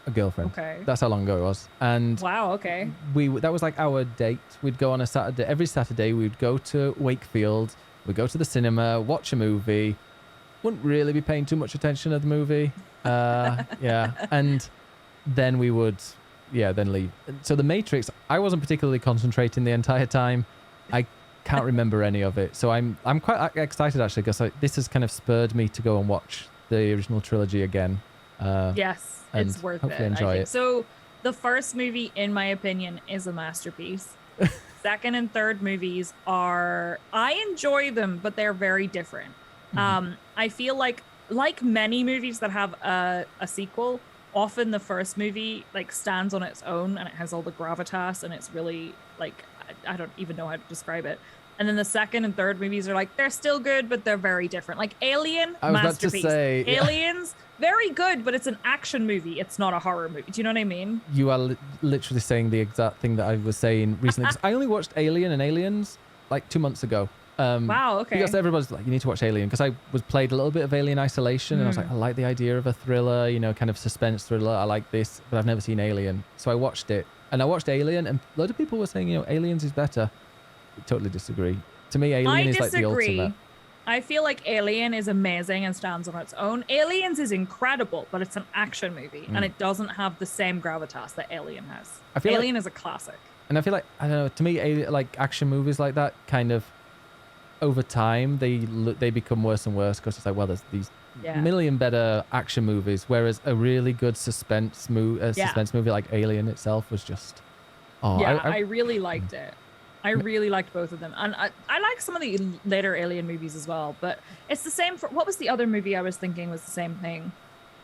Okay. That's how long ago it was. And wow. Okay. that was like our date. We'd go on a Saturday. Every Saturday, we'd go to Wakefield. We'd go to the cinema, watch a movie. Wouldn't really be paying too much attention to the movie. Yeah. And then we would, then leave. So the Matrix, I wasn't particularly concentrating the entire time. I can't remember any of it. So I'm quite excited actually, because this has kind of spurred me to go and watch the original trilogy again. Yes. It's worth it. Enjoy it. So the first movie, in my opinion, is a masterpiece. Second and third movies I enjoy them, but they're very different. I feel like many movies that have a sequel, often the first movie like stands on its own and it has all the gravitas and it's really like, I don't even know how to describe it. And then the second and third movies are like, they're still good, but they're very different. Like Alien, I was masterpiece. about to say, Aliens, very good, but it's an action movie. It's not a horror movie. Do you know what I mean? You are literally saying the exact thing that I was saying recently. 'Cause I only watched Alien and Aliens like 2 months ago. Wow, okay. Because everybody's like, you need to watch Alien. Because I played a little bit of Alien Isolation, and I was like, I like the idea of a thriller, kind of suspense thriller. I like this, but I've never seen Alien. So I watched it, and I watched Alien, and a lot of people were saying, Aliens is better. I totally disagree. To me, Alien is like the ultimate. I feel like Alien is amazing and stands on its own. Aliens is incredible, but it's an action movie, and it doesn't have the same gravitas that Alien has. Alien is a classic. And I feel like, I don't know, to me, like action movies like that, kind of, over time, they become worse and worse, because it's like, well, there's these million better action movies, whereas a really good suspense movie like Alien itself was just, I really liked it. I really liked both of them. And I like some of the later Alien movies as well, but it's the same what was the other movie I was thinking was the same thing?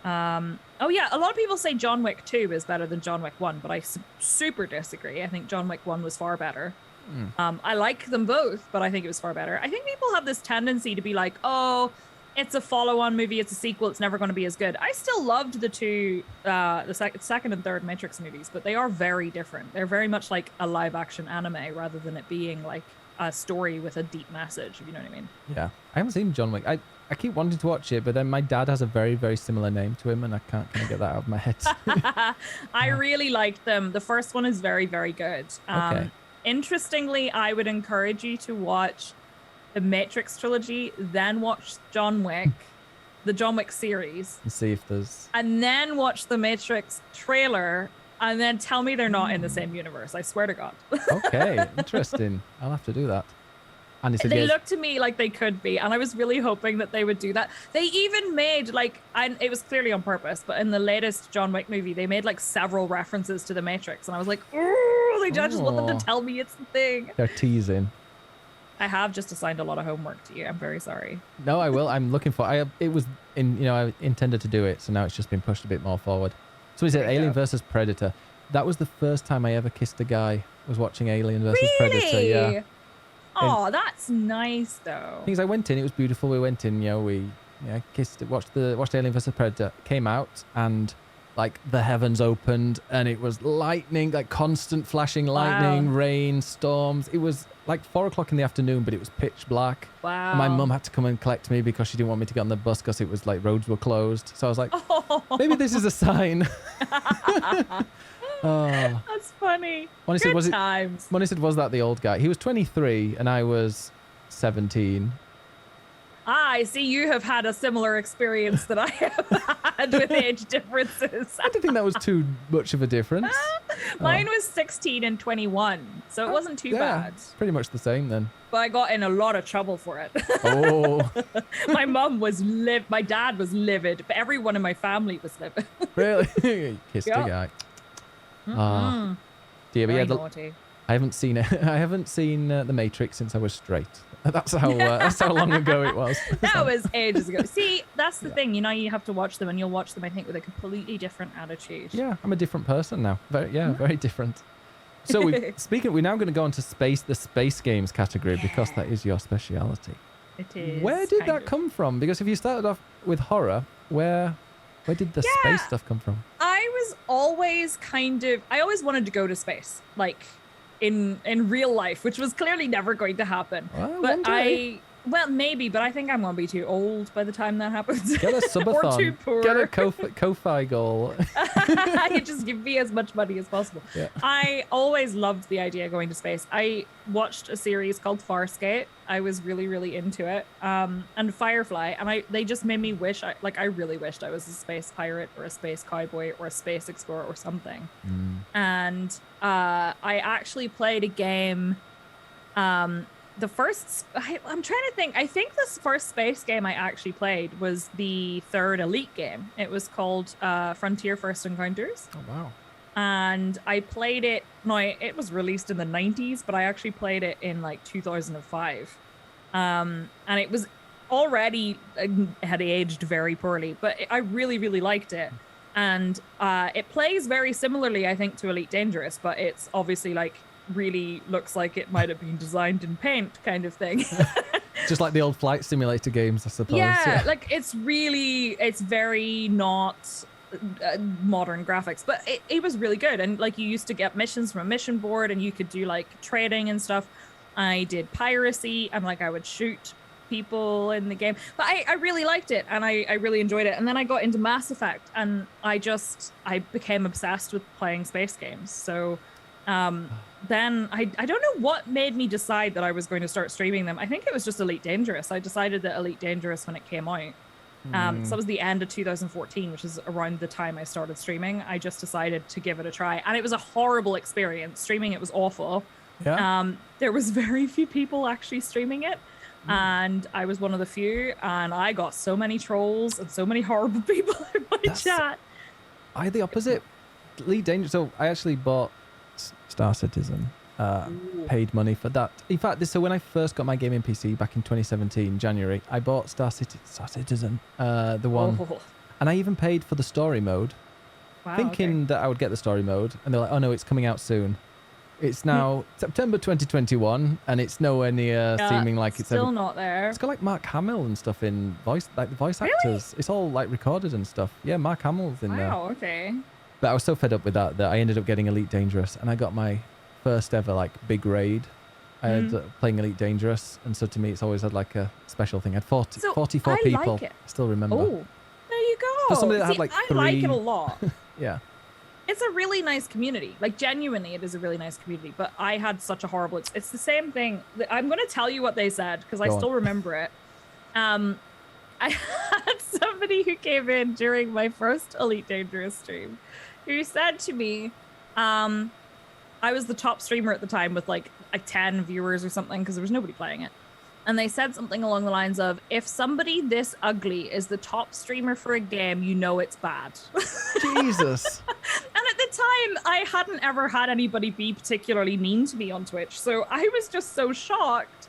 A lot of people say John Wick 2 is better than John Wick 1, but I super disagree. I think John Wick 1 was far better. I like them both, but I think it was far better. I think people have this tendency to be like, oh, it's a follow-on movie, it's a sequel, it's never going to be as good. I still loved the two, the second and third Matrix movies, but they are very different. They're very much like a live-action anime rather than it being like a story with a deep message, if you know what I mean. Yeah. I haven't seen John Wick. I keep wanting to watch it, but then my dad has a very, very similar name to him, and I can't kind of get that out of my head. I really liked them. The first one is very, very good. Okay. Interestingly, I would encourage you to watch the Matrix trilogy, then watch John Wick, the John Wick series, and see if there's, and then watch the Matrix trailer, and then tell me they're not in the same universe. I swear to God. Okay, interesting. I'll have to do that. And they look to me like they could be, and I was really hoping that they would do that. They even made and it was clearly on purpose, but in the latest John Wick movie, they made like several references to the Matrix, and I was like, oh, I just want them to tell me it's the thing. They're teasing. I have just assigned a lot of homework to you. I'm very sorry. No, I will. I'm looking for. I intended to do it, so now it's just been pushed a bit more forward. So we said Alien versus Predator. That was the first time I ever kissed a guy. Was watching Alien versus Predator. Yeah. Oh, that's nice though. Things I went in. It was beautiful. We went in. We kissed it. Watched Alien versus Predator. Came out and like the heavens opened and it was lightning, like constant flashing lightning, rain, storms. It was like 4 o'clock in the afternoon, but it was pitch black. Wow. And my mum had to come and collect me because she didn't want me to get on the bus because it was like roads were closed. So I was like, maybe this is a sign. Oh. That's funny. Money said, was that the old guy? He was 23 and I was 17. I see you have had a similar experience that I have had with age differences. I didn't think that was too much of a difference. Mine was 16 and 21, so it wasn't too bad. Pretty much the same then. But I got in a lot of trouble for it. Oh. My mum was my dad was livid, but everyone in my family was livid. Really? Kissed a guy. Oh. Dear, Very naughty. I haven't seen it. I haven't seen The Matrix since I was straight. That's how long ago it was. That was ages ago. See, that's the thing. You have to watch them, and you'll watch them, I think, with a completely different attitude. Yeah, I'm a different person now. Very different. So we're now going to go on to the space games category because that is your speciality. It is. Where did that come from? Because if you started off with horror, where did the space stuff come from? I always wanted to go to space. Like, in real life, which was clearly never going to happen. Well, but well, maybe, but I think I'm going to be too old by the time that happens. Get a subathon. Or too poor. Get a Ko-Fi goal. You just give me as much money as possible. Yeah. I always loved the idea of going to space. I watched a series called Farscape. I was really, really into it. And Firefly. And they just made me wish, I really wished I was a space pirate or a space cowboy or a space explorer or something. And I actually played a game. I'm trying to think. I think this first space game I actually played was the third Elite game. It was called Frontier First Encounters. Oh, wow. And I played it. No, it was released in the 90s, but I actually played it in like 2005. And it was already had aged very poorly, but I really, really liked it. And it plays very similarly, I think, to Elite Dangerous, but it's obviously like really looks like it might have been designed in paint kind of thing. Just like the old flight simulator games, I suppose. Yeah, like it's very not modern graphics, but it was really good. And like you used to get missions from a mission board and you could do like trading and stuff. I did piracy and like I would shoot people in the game, but I really liked it and I really enjoyed it. And then I got into Mass Effect and I became obsessed with playing space games. So then I don't know what made me decide that I was going to start streaming them. I think it was just Elite Dangerous. I decided that Elite Dangerous when it came out. So that was the end of 2014, which is around the time I started streaming. I just decided to give it a try. And it was a horrible experience. Streaming it was awful. Yeah. There was very few people actually streaming it. And I was one of the few. And I got so many trolls and so many horrible people in my chat. I had the opposite. Elite Dangerous. So I actually bought Star Citizen, paid money for that. In fact, so when I first got my gaming PC back in 2017, January, I bought Star Citizen, the one, and I even paid for the story mode, thinking that I would get the story mode, and they're like, oh no, it's coming out soon. It's now September 2021, and it's nowhere near seeming like it's still not there. It's got like Mark Hamill and stuff in voice, like the voice actors. It's all like recorded and stuff. Yeah, Mark Hamill's in there. Wow, okay. But I was so fed up with that I ended up getting Elite Dangerous, and I got my first ever like big raid. I had playing Elite Dangerous, and so to me it's always had like a special thing. I had 44 people. Like it. I still remember. Oh, there you go. For somebody that had like I 3... like it a lot. Yeah. It's a really nice community. Like genuinely, it is a really nice community. But I had such a horrible. It's the same thing. I'm going to tell you what they said because I still remember it. I had somebody who came in during my first Elite Dangerous stream who said to me, I was the top streamer at the time with like 10 viewers or something because there was nobody playing it. And they said something along the lines of, if somebody this ugly is the top streamer for a game, you know it's bad. Jesus. And at the time, I hadn't ever had anybody be particularly mean to me on Twitch. So I was just so shocked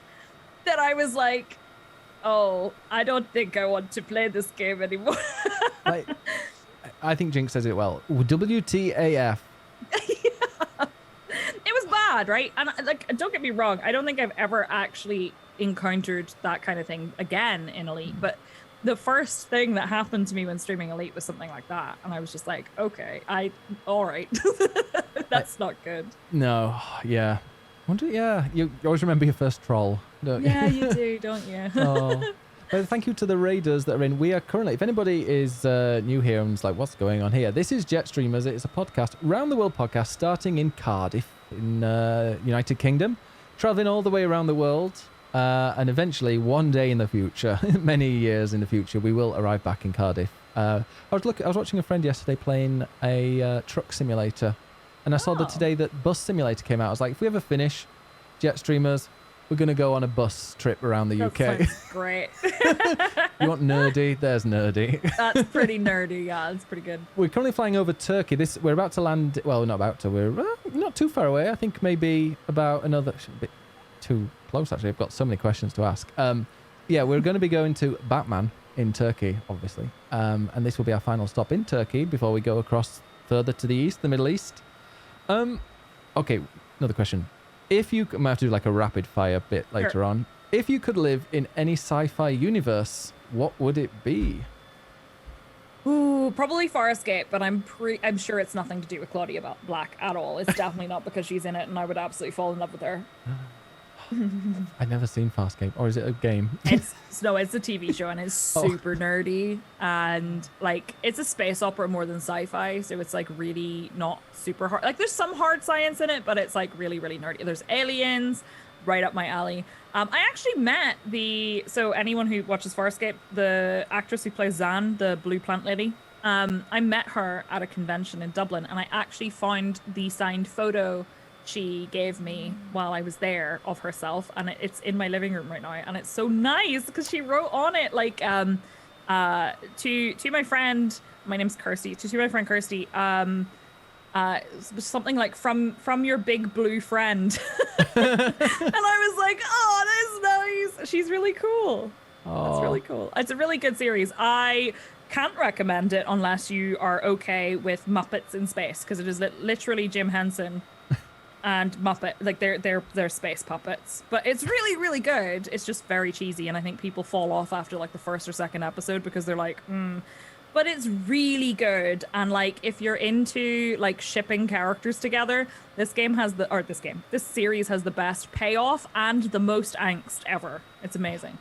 that I was like, oh, I don't think I want to play this game anymore. I think Jinx says it well. WTAF. Yeah. It was bad, right? And like, don't get me wrong. I don't think I've ever actually encountered that kind of thing again in Elite. But the first thing that happened to me when streaming Elite was something like that. And I was just like, okay, all right. That's not good. No, yeah. You always remember your first troll, don't you? Yeah, you do, don't you? Oh. But thank you to the raiders that are in. We are currently, if anybody is new here and is like, what's going on here? This is Jetstreamers. It's a podcast, round the world podcast, starting in Cardiff in United Kingdom, traveling all the way around the world. And eventually, one day in the future, many years in the future, we will arrive back in Cardiff. I was watching a friend yesterday playing a truck simulator, and I saw that today that Bus Simulator came out. I was like, if we ever finish Jetstreamers, we're going to go on a bus trip around the UK. Sounds great. You want nerdy? There's nerdy. That's pretty nerdy. Yeah, that's pretty good. We're currently flying over Turkey. We're about to land. Well, we're not about to. We're not too far away. I think maybe about another. A bit too close, actually. I've got so many questions to ask. Yeah, we're going to be going to Batman in Turkey, obviously. And this will be our final stop in Turkey before we go across further to the east, the Middle East. Okay, another question. If you might have to do like a rapid fire bit later on. If you could live in any sci-fi universe, what would it be? Ooh, Ooh, probably Farscape, but I'm sure it's nothing to do with Claudia Black at all. It's definitely not because she's in it, and I would absolutely fall in love with her. I've never seen Farscape, or is it a game? It's a TV show, and it's super nerdy, and like it's a space opera more than sci-fi, so it's like really not super hard. Like there's some hard science in it, but it's like really, really nerdy. There's aliens, right up my alley. I actually met so anyone who watches Farscape, the actress who plays Zan, the blue plant lady, I met her at a convention in Dublin, and I actually found the signed photo she gave me while I was there of herself, and it's in my living room right now, and it's so nice because she wrote on it like to my friend, my name's Kirsty, to my friend Kirsty, something like from your big blue friend. And I was like, oh, that's nice. She's really cool. That's really cool. It's a really good series. I can't recommend it unless you are okay with Muppets in space, because it is literally Jim Henson and Muppet, like they're space puppets. But it's really, really good. It's just very cheesy, and I think people fall off after like the first or second episode because they're like, But it's really good, and like if you're into like shipping characters together, this series has the best payoff and the most angst ever. It's amazing.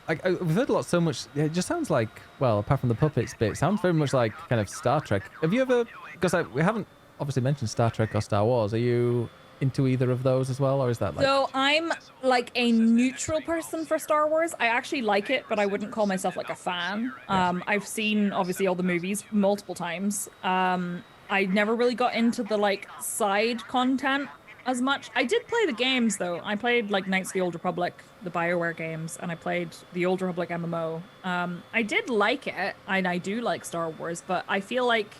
We've heard a lot so much. It just sounds like, well, apart from the puppets bit, it sounds very much like kind of Star Trek. Have you ever? Because we haven't obviously mentioned Star Trek or Star Wars. Are you into either of those as well, or is that like? So I'm like a neutral person for Star Wars. I actually like it, but I wouldn't call myself like a fan. I've seen obviously all the movies multiple times. I never really got into the like side content as much. I did play the games though. I played like Knights of the Old Republic, the BioWare games, and I played the Old Republic MMO. I did like it, and I do like Star Wars, but I feel like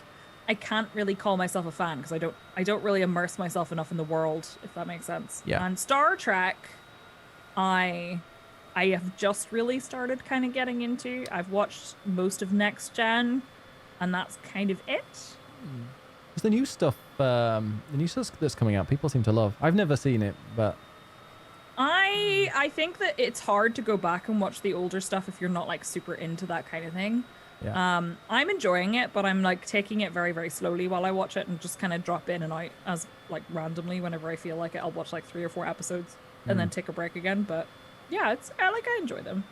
I can't really call myself a fan because I don't really immerse myself enough in the world, if that makes sense. Yeah. And Star Trek, I have just really started kind of getting into. I've watched most of Next Gen, and that's kind of it. There's the new stuff that's coming out. People seem to love. I've never seen it, but I think that it's hard to go back and watch the older stuff if you're not like super into that kind of thing. yeah. I'm enjoying it, but I'm like taking it very, very slowly while I watch it, and just kind of drop in and out as like randomly whenever I feel like it. I'll watch like 3 or 4 episodes and then take a break again. But yeah, I enjoy them.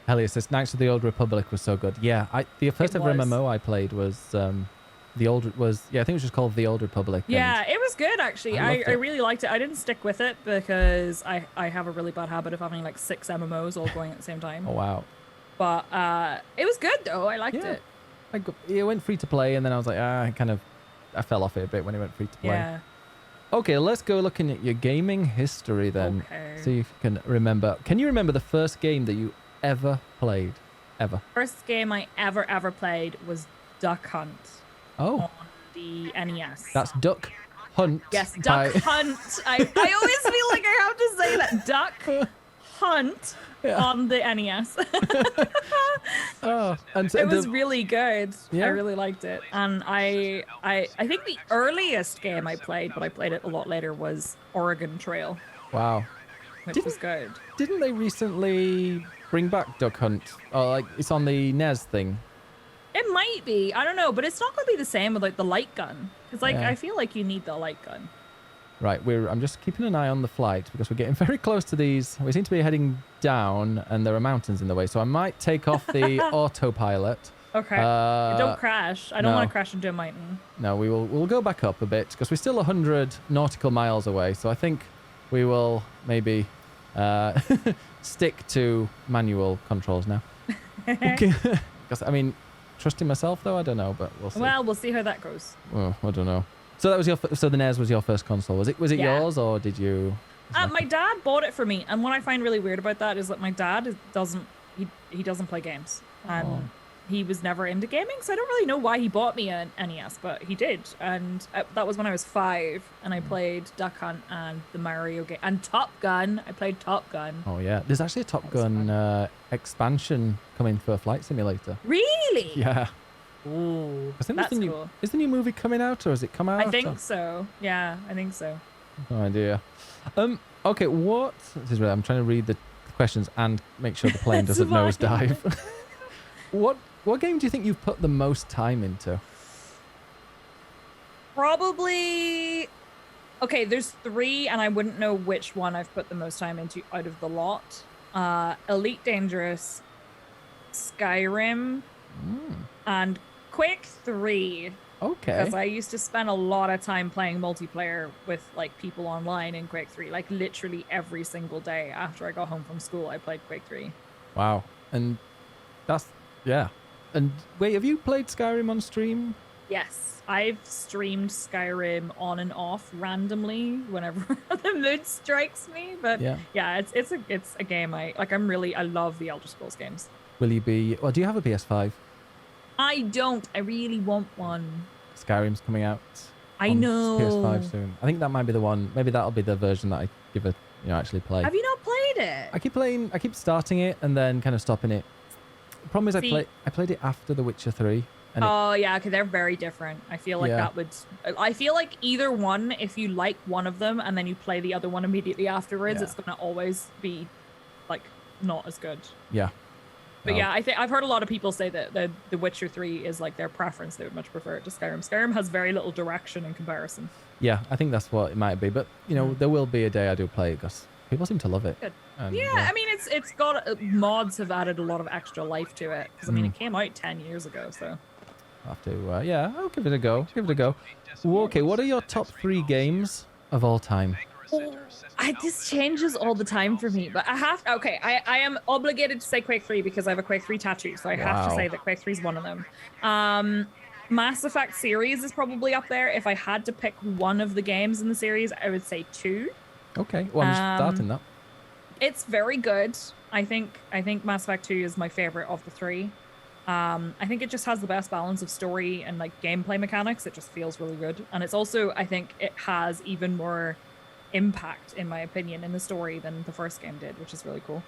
Elliot says Knights of the Old Republic was so good. Yeah, the first ever MMO I played was I think it was just called The Old Republic. Yeah, it was good actually. I really liked it. I didn't stick with it because I have a really bad habit of having like 6 MMOs all going at the same time. Oh wow. But it was good though. I liked it. It went free to play, and then I was like, I fell off it a bit when it went free to play. Yeah. Okay, let's go looking at your gaming history then. Okay. See if you can remember. Can you remember the first game that you ever played? Ever? First game I ever played was Duck Hunt. Oh. On the NES. That's Duck Hunt. Yes, Duck Hunt. I always feel like I have to say that. Duck Hunt on the NES. And it was really good. Yeah. I really liked it. And I think the earliest game I played, but I played it a lot later, was Oregon Trail. Wow. Which was good. Didn't they recently bring back Duck Hunt? Oh, like it's on the NES thing. It might be. I don't know, but it's not going to be the same with like the light gun. Because like I feel like you need the light gun. Right, I'm just keeping an eye on the flight because we're getting very close to these. We seem to be heading down, and there are mountains in the way, so I might take off the autopilot. Okay. Don't crash. I don't want to crash into a mountain. No, we'll go back up a bit because we're still 100 nautical miles away, so I think we will maybe stick to manual controls now. Okay. Because I mean, trusting myself though, I don't know, but we'll see. Well, we'll see how that goes. Oh, I don't know. So that was so the NES was your first console. Was it yours, or did you? My dad bought it for me, and what I find really weird about that is that my dad doesn't play games, and he was never into gaming, so I don't really know why he bought me an NES, but he did, and that was when I was 5, and I played Duck Hunt and the Mario game and Top Gun. I played Top Gun. Oh yeah, there's actually a Top Gun expansion coming for Flight Simulator. Really? Yeah. Ooh, I think that's cool. Is the new movie coming out, or has it come out? I think so. Yeah, I think so. No idea. Okay, I'm trying to read the questions and make sure the plane doesn't nosedive. What game do you think you've put the most time into? Probably. Okay, there's 3, and I wouldn't know which one I've put the most time into out of the lot. Elite Dangerous, Skyrim, and Quake 3. Okay. Because I used to spend a lot of time playing multiplayer with like people online in Quake 3. Like literally every single day after I got home from school, I played Quake 3. Wow. And yeah. And wait, have you played Skyrim on stream? Yes, I've streamed Skyrim on and off randomly whenever the mood strikes me. But yeah, it's a game I love the Elder Scrolls games. Will you be? Well, do you have a PS5? I don't. I really want one. Skyrim's coming out. I know. PS5 soon. I think that might be the one. Maybe that'll be the version that I give it. Actually play. Have you not played it? I keep playing. I keep starting it and then kind of stopping it. The problem is I played it after The Witcher 3. And yeah, because they're very different. I feel like I feel like either one, if you like one of them and then you play the other one immediately afterwards, it's gonna always be like not as good. Yeah. But yeah, I've heard a lot of people say that The Witcher 3 is like their preference. They would much prefer it to Skyrim. Skyrim has very little direction in comparison. Yeah, I think that's what it might be. But there will be a day I do play it because people seem to love it. Good. And, yeah, I mean it's got mods have added a lot of extra life to it because I mean it came out 10 years ago, so. I'll have to I'll give it a go. Okay, what are your top 3 games of all time? This changes all the time for me, but I am obligated to say Quake 3 because I have a Quake 3 tattoo, so I have to say that Quake 3 is one of them. Mass Effect series is probably up there. If I had to pick one of the games in the series, I would say 2. Okay, well, I'm starting that. It's very good. I think Mass Effect 2 is my favorite of the 3. I think it just has the best balance of story and like gameplay mechanics. It just feels really good, and it's also, I think it has even more impact, in my opinion, in the story than the first game did, which is really cool.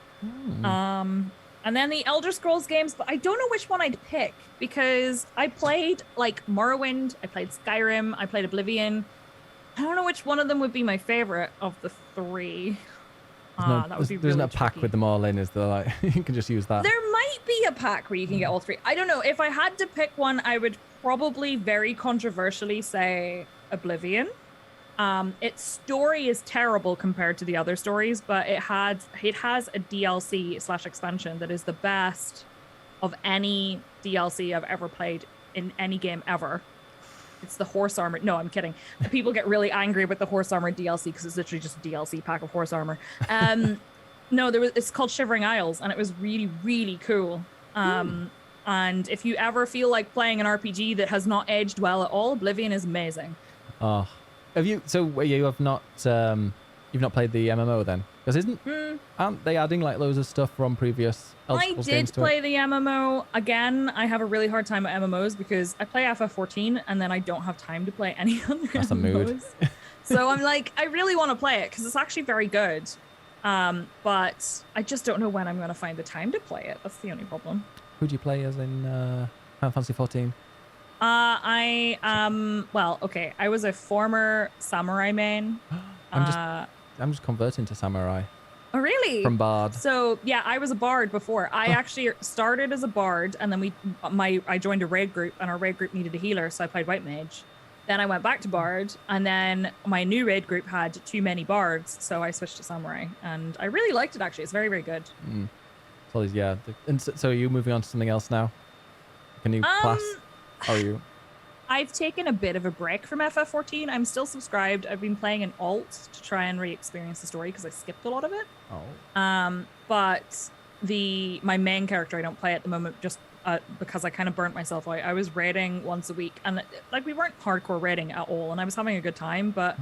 And then the Elder Scrolls games, but I don't know which one I'd pick because I played like Morrowind, I played Skyrim, I played Oblivion. I don't know which one of them would be my favorite of the 3. That would be there's really no pack tricky. with them all in, is there? Like you can just use that. There might be a pack where you can get all 3. I don't know. If I had to pick one, I would probably very controversially say Oblivion. Its story is terrible compared to the other stories, but it has a DLC/expansion that is the best of any DLC I've ever played in any game ever. It's the horse armor. No, I'm kidding. People get really angry with the horse armor DLC because it's literally just a DLC pack of horse armor. No, it's called Shivering Isles, and it was really, really cool. And if you ever feel like playing an RPG that has not aged well at all, Oblivion is amazing. Oh, have you? So you have not? You've not played the MMO then? Because aren't they adding like loads of stuff from previous Elder Scrolls games to it? I did play the MMO. Again, I have a really hard time at MMOs because I play FF14 and then I don't have time to play any other That's MMOs. a mood. So I'm like, I really want to play it because it's actually very good. But I just don't know when I'm going to find the time to play it. That's the only problem. Who do you play as in Final Fantasy 14? Well, okay. I was a former samurai main. I'm just converting to samurai. Oh, really? From bard. So yeah, I was a bard before. I actually started as a bard, and then I joined a raid group, and our raid group needed a healer, so I played white mage. Then I went back to bard, and then my new raid group had too many bards, so I switched to samurai, and I really liked it. Actually, it's very, very good. So yeah, and so are you moving on to something else now? Can you class? Or are you? I've taken a bit of a break from FF14. I'm still subscribed. I've been playing an alt to try and re-experience the story because I skipped a lot of it. But my main character I don't play at the moment just because I kind of burnt myself out. I was raiding once a week, and like we weren't hardcore raiding at all, and I was having a good time, but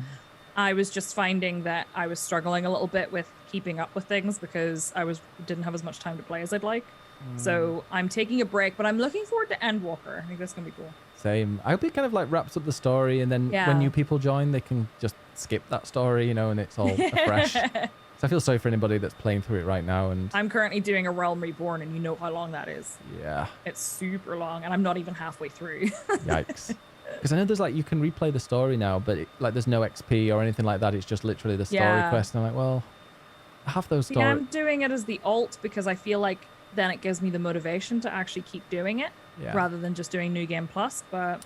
I was just finding that I was struggling a little bit with keeping up with things because I didn't have as much time to play as I'd like. So I'm taking a break, but I'm looking forward to Endwalker. I think that's gonna be cool. Same. I hope it kind of like wraps up the story, and then when new people join, they can just skip that story, and it's all fresh. So I feel sorry for anybody that's playing through it right now. And I'm currently doing A Realm Reborn, and you know how long that is. Yeah. It's super long, and I'm not even halfway through. Yikes. Because I know there's like, you can replay the story now, but there's no XP or anything like that. It's just literally the story quest. And I'm like, well, half those stories. Yeah, I'm doing it as the alt because I feel like then it gives me the motivation to actually keep doing it rather than just doing New Game Plus. But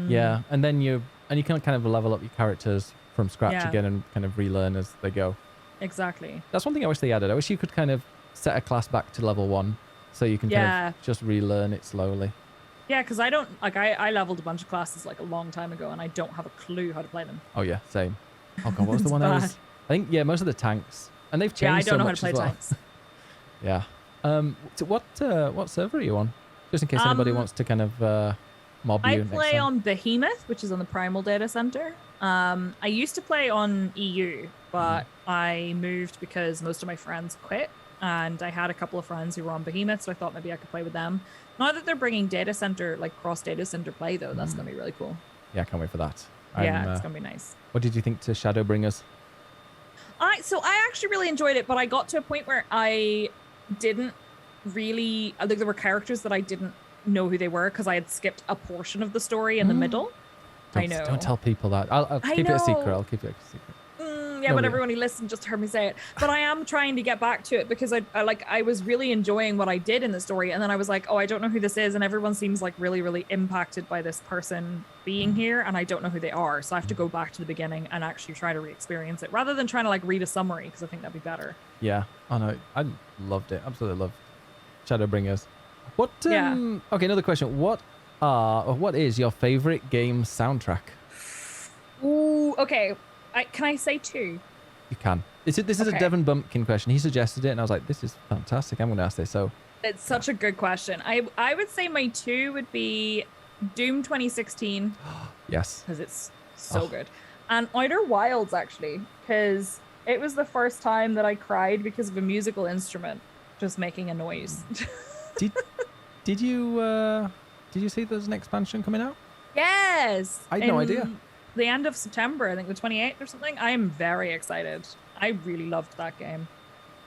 yeah, and then you can kind of level up your characters from scratch again and kind of relearn as they go. Exactly. That's one thing I wish they added. I wish you could kind of set a class back to level 1 so you can kind of just relearn it slowly. Yeah, because I don't like I leveled a bunch of classes like a long time ago and I don't have a clue how to play them. Oh yeah, same. Oh god, what was the one I was? I think most of the tanks, and they've changed. Yeah, I don't so know much how to play well. tanks. Yeah. What server are you on? Just in case anybody wants to kind of mob you. I play on Behemoth, which is on the Primal Data Center. I used to play on EU, but I moved because most of my friends quit, and I had a couple of friends who were on Behemoth, so I thought maybe I could play with them. Now that they're bringing data center, like cross data center play, though, that's gonna be really cool. Yeah, I can't wait for that. Yeah, it's gonna be nice. What did you think to Shadowbringers? So I actually really enjoyed it, but I got to a point where I didn't really. I think there were characters that I didn't know who they were because I had skipped a portion of the story in the middle. I know. Don't tell people that. I'll keep it a secret. I'll keep it a secret. Yeah, but everyone who listened just heard me say it. But I am trying to get back to it because I was really enjoying what I did in the story, and then I was like, oh, I don't know who this is, and everyone seems like really, really impacted by this person being here, and I don't know who they are, so I have to go back to the beginning and actually try to re-experience it rather than trying to like read a summary because I think that'd be better. Yeah, oh no, I loved it. Absolutely loved Shadowbringers. What? Okay, another question. What is your favorite game soundtrack? Ooh, okay. Can I say 2? You can. This is a Devon Bumpkin question. He suggested it, and I was like, this is fantastic. I'm going to ask this. So it's such a good question. I would say my 2 would be Doom 2016. Yes. Because it's so good. And Outer Wilds, actually, because it was the first time that I cried because of a musical instrument just making a noise. Did you see there's an expansion coming out? Yes. I had no idea. The end of September, I think the 28th or something. I am very excited. I really loved that game.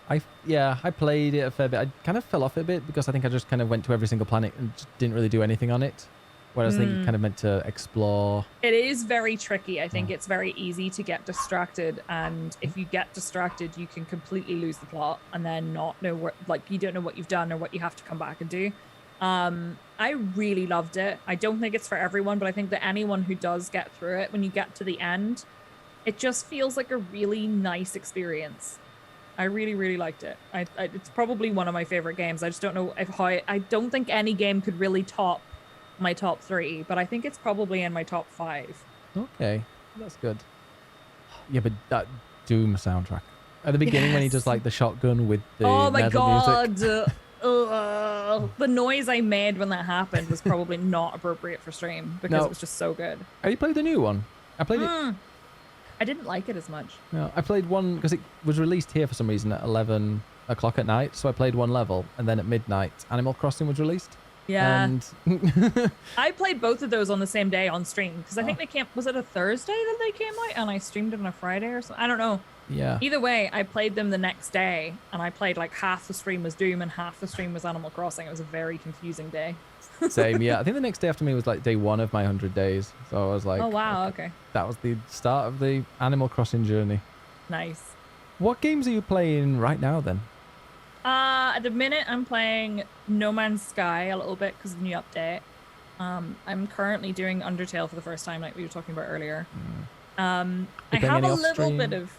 I played it a fair bit. I kind of fell off a bit because I think I just kind of went to every single planet and just didn't really do anything on it. Whereas I think you kind of meant to explore. It is very tricky. I think it's very easy to get distracted, and if you get distracted, you can completely lose the plot and then not know what, like, you don't know what you've done or what you have to come back and do. I really loved it. I don't think it's for everyone, but I think that anyone who does get through it, when you get to the end, it just feels like a really nice experience. I really, really liked it. It's probably one of my favorite games. I just don't know I don't think any game could really top my top 3, but I think it's probably in my top 5. Okay, that's good. Yeah, but that Doom soundtrack at the beginning when he does like the shotgun with the music. The noise I made when that happened was probably not appropriate for stream because it was just so good. Have you played the new one? I played it. I didn't like it as much. No, I played one because it was released here for some reason at 11 o'clock at night. So I played one level, and then at midnight, Animal Crossing was released. Yeah. And I played both of those on the same day on stream because I think they came. Was it a Thursday that they came out, and I streamed it on a Friday or something? I don't know. Yeah. Either way, I played them the next day, and I played like half the stream was Doom and half the stream was Animal Crossing. It was a very confusing day. Same, yeah. I think the next day after me was like day 1 of my 100 days. So I was like, oh wow, okay. That was the start of the Animal Crossing journey. Nice. What games are you playing right now then? At the minute, I'm playing No Man's Sky a little bit because of the new update. I'm currently doing Undertale for the first time, like we were talking about earlier. I have a little bit of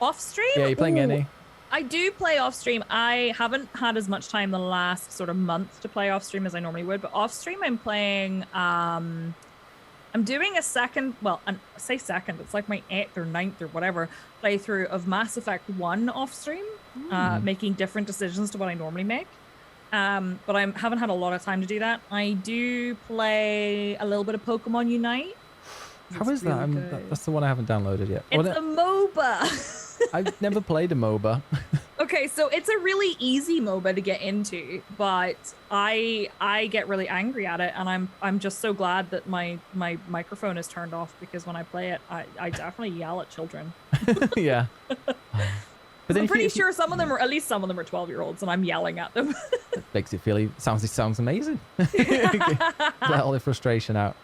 off stream. Yeah, you're playing any? I do play off stream. I haven't had as much time the last sort of month to play off stream as I normally would, but off stream I'm playing. I'm doing a second. Well, I say second. It's like my 8th or 9th or whatever playthrough of Mass Effect 1 off stream, making different decisions to what I normally make. But I haven't had a lot of time to do that. I do play a little bit of Pokemon Unite. How is really that? That's the one I haven't downloaded yet. It's a MOBA. I've never played a MOBA. Okay, so it's a really easy MOBA to get into, but I get really angry at it, and I'm just so glad that my microphone is turned off because when I play it, I definitely yell at children. Yeah. But I'm pretty sure some of them are, at least some of them are 12-year-olds, and I'm yelling at them. It makes it feel, it sounds amazing. Let all the frustration out.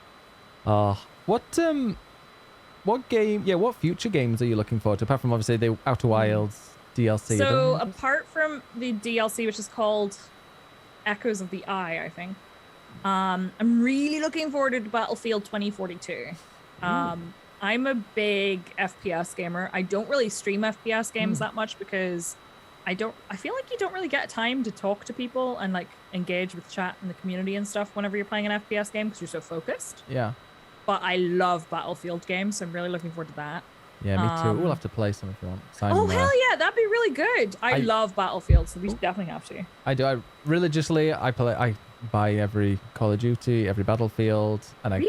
What game, what future games are you looking forward to, apart from obviously the Outer Wilds DLC? So apart from the DLC, which is called Echoes of the Eye, I think. I'm really looking forward to Battlefield 2042. I'm a big FPS gamer. I don't really stream FPS games that much because I feel like you don't really get time to talk to people and like engage with chat in the community and stuff whenever you're playing an FPS game because you're so focused. Yeah. But I love Battlefield games, so I'm really looking forward to that. Yeah, me too. We'll have to play some if you want. Hell yeah, that'd be really good. I love Battlefield, so we definitely have to. I do. I religiously, I buy every Call of Duty, every Battlefield, and I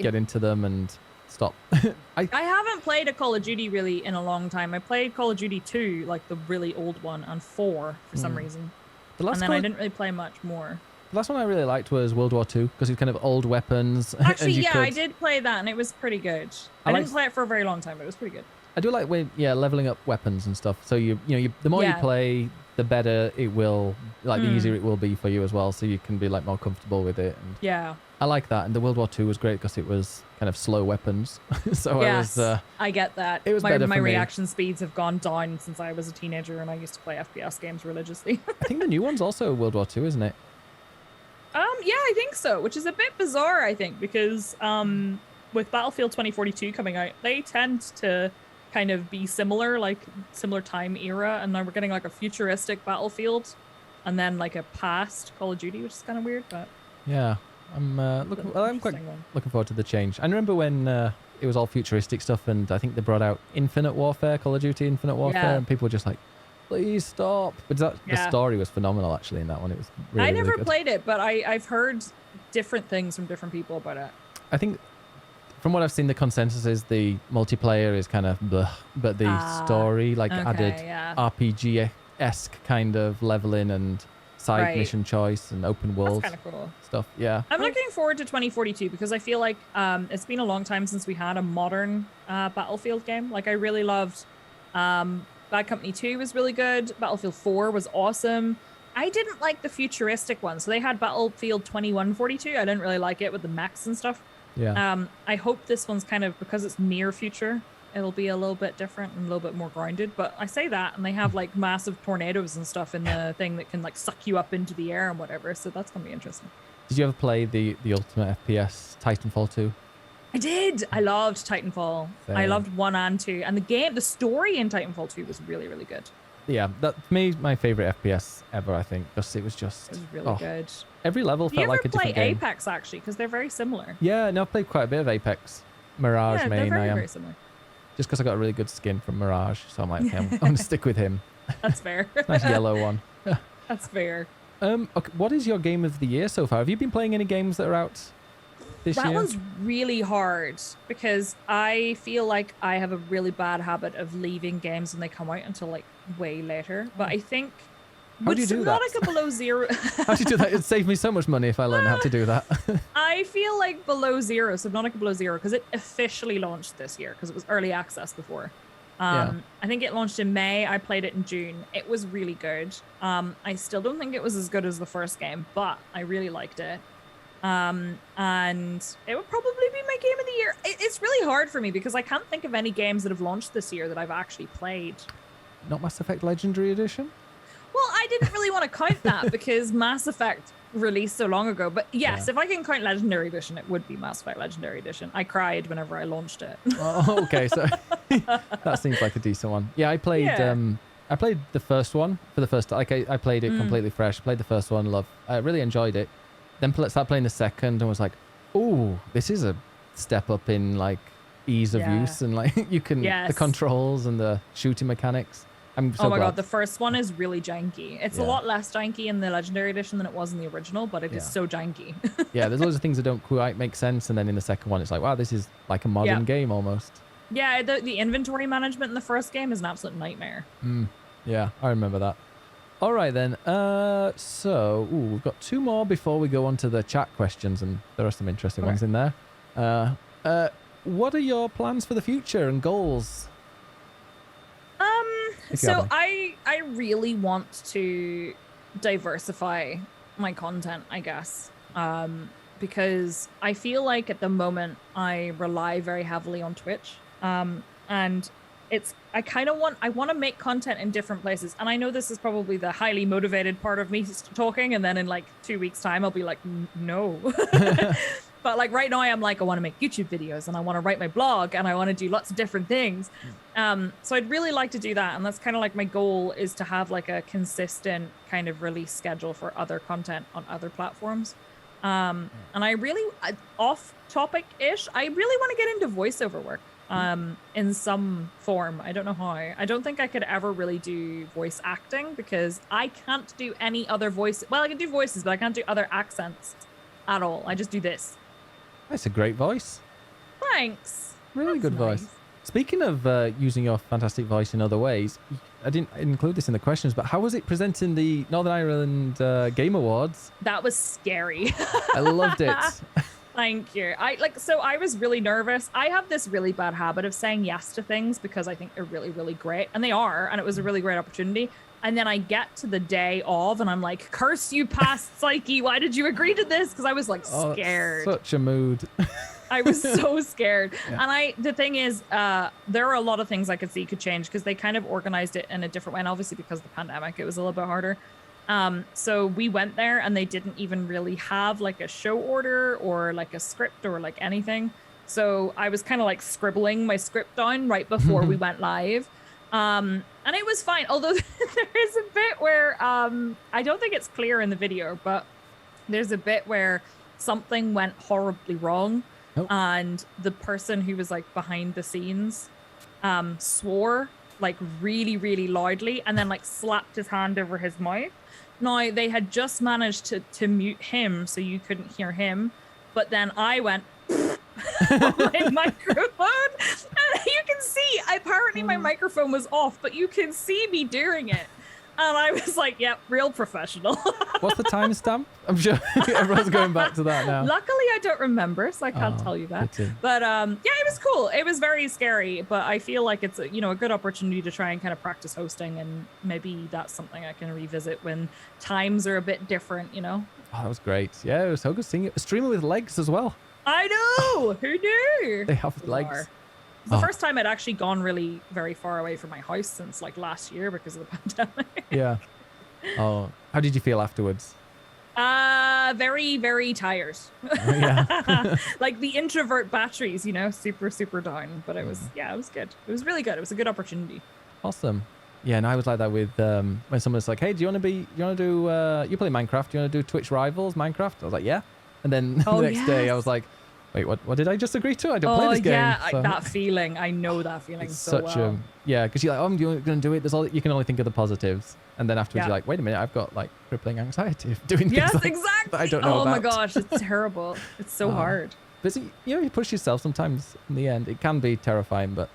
get into them and stop. I haven't played a Call of Duty really in a long time. I played Call of Duty 2, like the really old one, and 4 for some reason. And then I didn't really play much more. The last one I really liked was World War II because it's kind of old weapons. Actually, yeah, I did play that and it was pretty good. I didn't play it for a very long time, but it was pretty good. I do like when, leveling up weapons and stuff. So you the more you play, the better it will, like the easier it will be for you as well. So you can be like more comfortable with it. And yeah. I like that. And the World War II was great because it was kind of slow weapons. So yes, I get that. It was better for my me. reaction speeds have gone down since I was a teenager and I used to play FPS games religiously. I think the new one's also World War II, isn't it? Yeah, I think so, which is a bit bizarre, I think, because with Battlefield 2042 coming out, they tend to kind of be similar time era, and now we're getting like a futuristic Battlefield and then like a past Call of Duty, which is kind of weird, but yeah, I'm quite looking forward to the change. I remember when it was all futuristic stuff, and I think they brought out Infinite Warfare, Call of Duty Infinite Warfare, and people were just like, please stop. But the story was phenomenal actually in that one. It was really, I never really good. played it, but I've heard different things from different people about it. I think from what I've seen, the consensus is the multiplayer is kind of blah, but the story added RPG-esque kind of leveling and side mission choice and open world stuff. Yeah. I'm looking forward to 2042 because I feel like it's been a long time since we had a modern Battlefield game. Like I really loved Bad Company 2 was really good. Battlefield 4 was awesome. I didn't like the futuristic one. So they had Battlefield 2142. I didn't really like it with the mechs and stuff. Yeah. I hope this one's kind of, because it's near future, it'll be a little bit different and a little bit more grounded. But I say that, and they have like massive tornadoes and stuff in the thing that can like suck you up into the air and whatever. So that's going to be interesting. Did you ever play the ultimate FPS, Titanfall 2? I did. I loved Titanfall. Same. I loved 1 and 2. And the story in Titanfall 2 was really, really good. Yeah, that for me, my favorite FPS ever, I think, because it was really good. Every level felt like a different game. Do you ever play Apex, actually? Because they're very similar. Yeah, no, I've played quite a bit of Apex. Mirage main, they're I am. very similar. Just because I got a really good skin from Mirage, so I'm like, okay, I'm going to stick with him. That's fair. Nice yellow one. That's fair. Okay, what is your game of the year so far? Have you been playing any games that are out this year? That one's really hard because I feel like I have a really bad habit of leaving games when they come out until like way later. But I think how do you do that? Subnautica Below Zero. How do you do that? It'd save me so much money if I learned how to do that. I feel like Subnautica Below Zero, because it officially launched this year because it was early access before. I think it launched in May. I played it in June. It was really good. I still don't think it was as good as the first game, but I really liked it. And it would probably be my game of the year. It's really hard for me because I can't think of any games that have launched this year that I've actually played. Not Mass Effect Legendary Edition? Well, I didn't really want to count that because Mass Effect released so long ago. But yes, if I can count Legendary Edition, it would be Mass Effect Legendary Edition. I cried whenever I launched it. Oh, okay. So that seems like a decent one. Yeah, I played the first one for the first time. Like I played it completely fresh. Played the first one, I really enjoyed it. Then started playing the second and was like, oh, this is a step up in like ease of use and like you can the controls and the shooting mechanics. I'm so glad. God, the first one is really janky. It's a lot less janky in the Legendary Edition than it was in the original, but it is so janky. Yeah, there's loads of things that don't quite make sense, and then in the second one, it's like, wow, this is like a modern game almost. Yeah, the inventory management in the first game is an absolute nightmare. Yeah, I remember that. All right then. So we've got 2 more before we go on to the chat questions, and there are some interesting ones in there. What are your plans for the future and goals? So I really want to diversify my content, I guess, because I feel like at the moment I rely very heavily on Twitch, and I kind of want to make content in different places. And I know this is probably the highly motivated part of me talking. And then in like 2 weeks time, I'll be like, no. But like right now I'm like, I want to make YouTube videos and I want to write my blog and I want to do lots of different things. So I'd really like to do that. And that's kind of like my goal, is to have like a consistent kind of release schedule for other content on other platforms. And I really, off topic ish, I really want to get into voiceover work in some form. I don't know how. I don't think I could ever really do voice acting because I can't do any other voice. Well, I can do voices, but I can't do other accents at all. I just do this. That's a great voice. Thanks. Really That's good nice. voice. Speaking of using your fantastic voice in other ways, I didn't include this in the questions, but how was it presenting the Northern Ireland Game Awards? That was scary. I loved it. Thank you. I was really nervous. I have this really bad habit of saying yes to things because I think they're really, really great. And they are. And it was a really great opportunity. And then I get to the day of and I'm like, curse you past Psyche. Why did you agree to this? Because I was like scared. Such a mood. I was so scared. Yeah. And the thing is, there are a lot of things I could see could change because they kind of organized it in a different way. And obviously because of the pandemic, it was a little bit harder. So we went there and they didn't even really have like a show order or like a script or like anything. So I was kind of like scribbling my script down right before we went live. And it was fine. Although there is a bit where, I don't think it's clear in the video, but there's a bit where something went horribly wrong. Oh. And the person who was like behind the scenes, swore like really, really loudly and then like slapped his hand over his mouth. Now they had just managed to mute him so you couldn't hear him. But then I went my microphone and you can see apparently my microphone was off, but you can see me doing it. And I was like, yep, real professional. What's the timestamp? I'm sure everyone's going back to that now. Luckily, I don't remember, so I can't tell you that. But yeah, it was cool. It was very scary, but I feel like it's a good opportunity to try and kind of practice hosting, and maybe that's something I can revisit when times are a bit different, Oh, that was great. Yeah, it was so good seeing it. A streamer with legs as well. I know. Who knew? They have legs. It's the first time I'd actually gone really very far away from my house since like last year because of the pandemic. Yeah. Oh, how did you feel afterwards? Very, very tired. Oh, yeah. Like the introvert batteries, super, super down. But it was good. It was really good. It was a good opportunity. Awesome. Yeah, and I was like that with when someone's like, "Hey, you play Minecraft? Do you want to do Twitch Rivals Minecraft?" I was like, "Yeah." And then the next day, I was like, "Wait, what did I just agree to? I don't play this game." Yeah, so, that feeling. I know that feeling it's so such well. because you're like, "Oh, I'm going to do it." There's all you can only think of the positives, and then afterwards you're like, "Wait a minute, I've got like crippling anxiety of doing things like exactly. that I don't know Oh about." my gosh, it's terrible. It's so hard. But you push yourself sometimes. In the end, it can be terrifying, but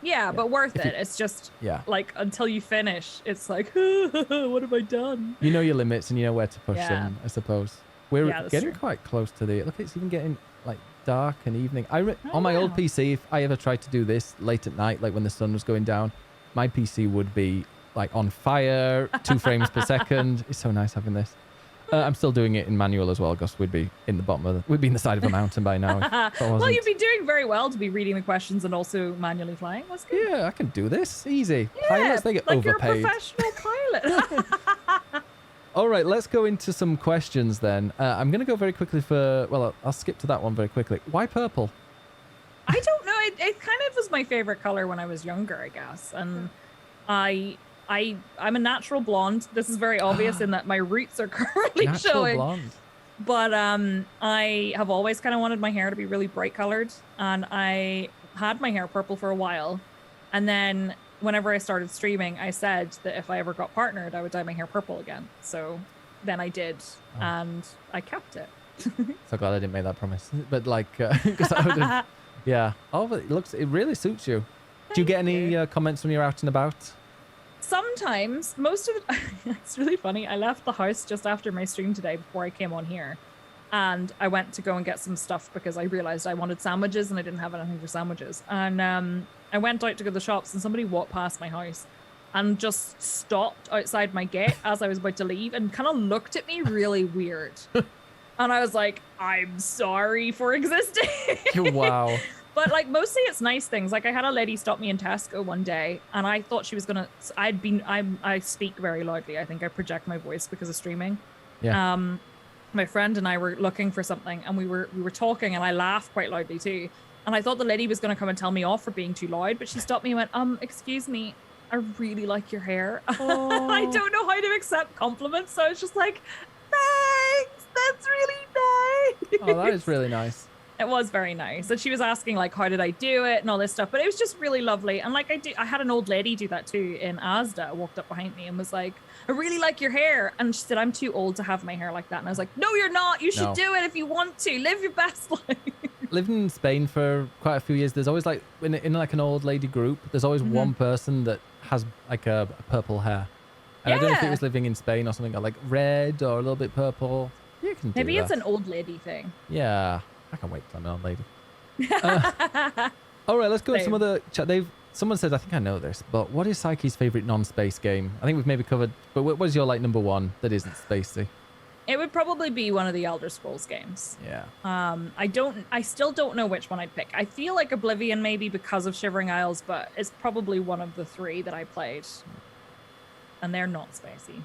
yeah, but worth it. It's just like until you finish, it's like, what have I done? You know your limits and you know where to push them, I suppose. We're getting quite close to the... Look, it's even getting like dark and evening. On my old PC, if I ever tried to do this late at night, like when the sun was going down, my PC would be like on fire, 2 frames per second. It's so nice having this. I'm still doing it in manual as well, because we'd be in the side of a mountain by now. Well, you'd be doing very well to be reading the questions and also manually flying. That's good. Yeah, I can do this. Easy. Yeah, Pilots, they get like overpaid. You're a professional pilot. All right, let's go into some questions then. I'm going to go very quickly I'll skip to that one very quickly. Why purple? I don't know. It kind of was my favorite color when I was younger, I guess. And I'm a natural blonde. This is very obvious in that my roots are currently natural showing. Blonde. But I have always kind of wanted my hair to be really bright colored, and I had my hair purple for a while. And then whenever I started streaming, I said that if I ever got partnered, I would dye my hair purple again. So then I did, and I kept it. So glad I didn't make that promise. But like, because I would have, yeah. Oh, but it really suits you. Do you get any comments when you're out and about? Sometimes, most of it, it's really funny. I left the house just after my stream today before I came on here. And I went to go and get some stuff because I realized I wanted sandwiches and I didn't have anything for sandwiches. And I went out to go to the shops and somebody walked past my house and just stopped outside my gate as I was about to leave and kind of looked at me really weird. And I was like, I'm sorry for existing. Wow. But like mostly it's nice things. Like I had a lady stop me in Tesco one day, and I thought she was gonna. I speak very loudly. I think I project my voice because of streaming. Yeah. My friend and I were looking for something, and we were talking, and I laughed quite loudly too. And I thought the lady was gonna come and tell me off for being too loud, but she stopped me and went, excuse me, I really like your hair. Oh. I don't know how to accept compliments, so I was just like, thanks, that's really nice. Oh, that is really nice. It was very nice. And she was asking like, how did I do it and all this stuff, but it was just really lovely. And like I had an old lady do that too in Asda, walked up behind me and was like, I really like your hair. And she said, I'm too old to have my hair like that. And I was like, no, you're not. You should do it if you want to. Live your best life. Living in Spain for quite a few years, there's always like, in like an old lady group, there's always one person that has like a purple hair. And I don't know if it was living in Spain or something, or like red or a little bit purple. You can do Maybe that. it's an old lady thing. Yeah. I can't wait till I'm an old lady. All right, let's go with some other chat. Someone says, I think I know this, but what is Psyche's favorite non-space game? I think we've maybe covered, but what is your like number one that isn't spacey? It would probably be one of the Elder Scrolls games. Yeah. I still don't know which one I'd pick. I feel like Oblivion maybe because of Shivering Isles, but it's probably one of the three that I played. And they're not spacey.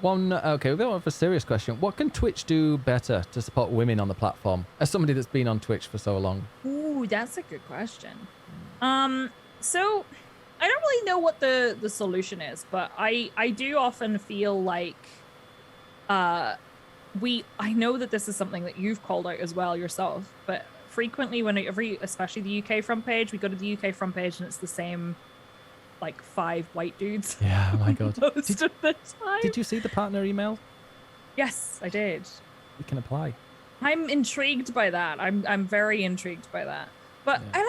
Okay, we've got a serious question. What can Twitch do better to support women on the platform? As somebody that's been on Twitch for so long. Ooh, that's a good question. So I don't really know what the solution is, but I do often feel like I know that this is something that you've called out as well yourself, but frequently especially the UK front page, we go to the UK front page and it's the same like 5 white dudes. Yeah, oh my god. Most of the time. Did you see the partner email? Yes, I did. You can apply. I'm intrigued by that. I'm very intrigued by that. But yeah.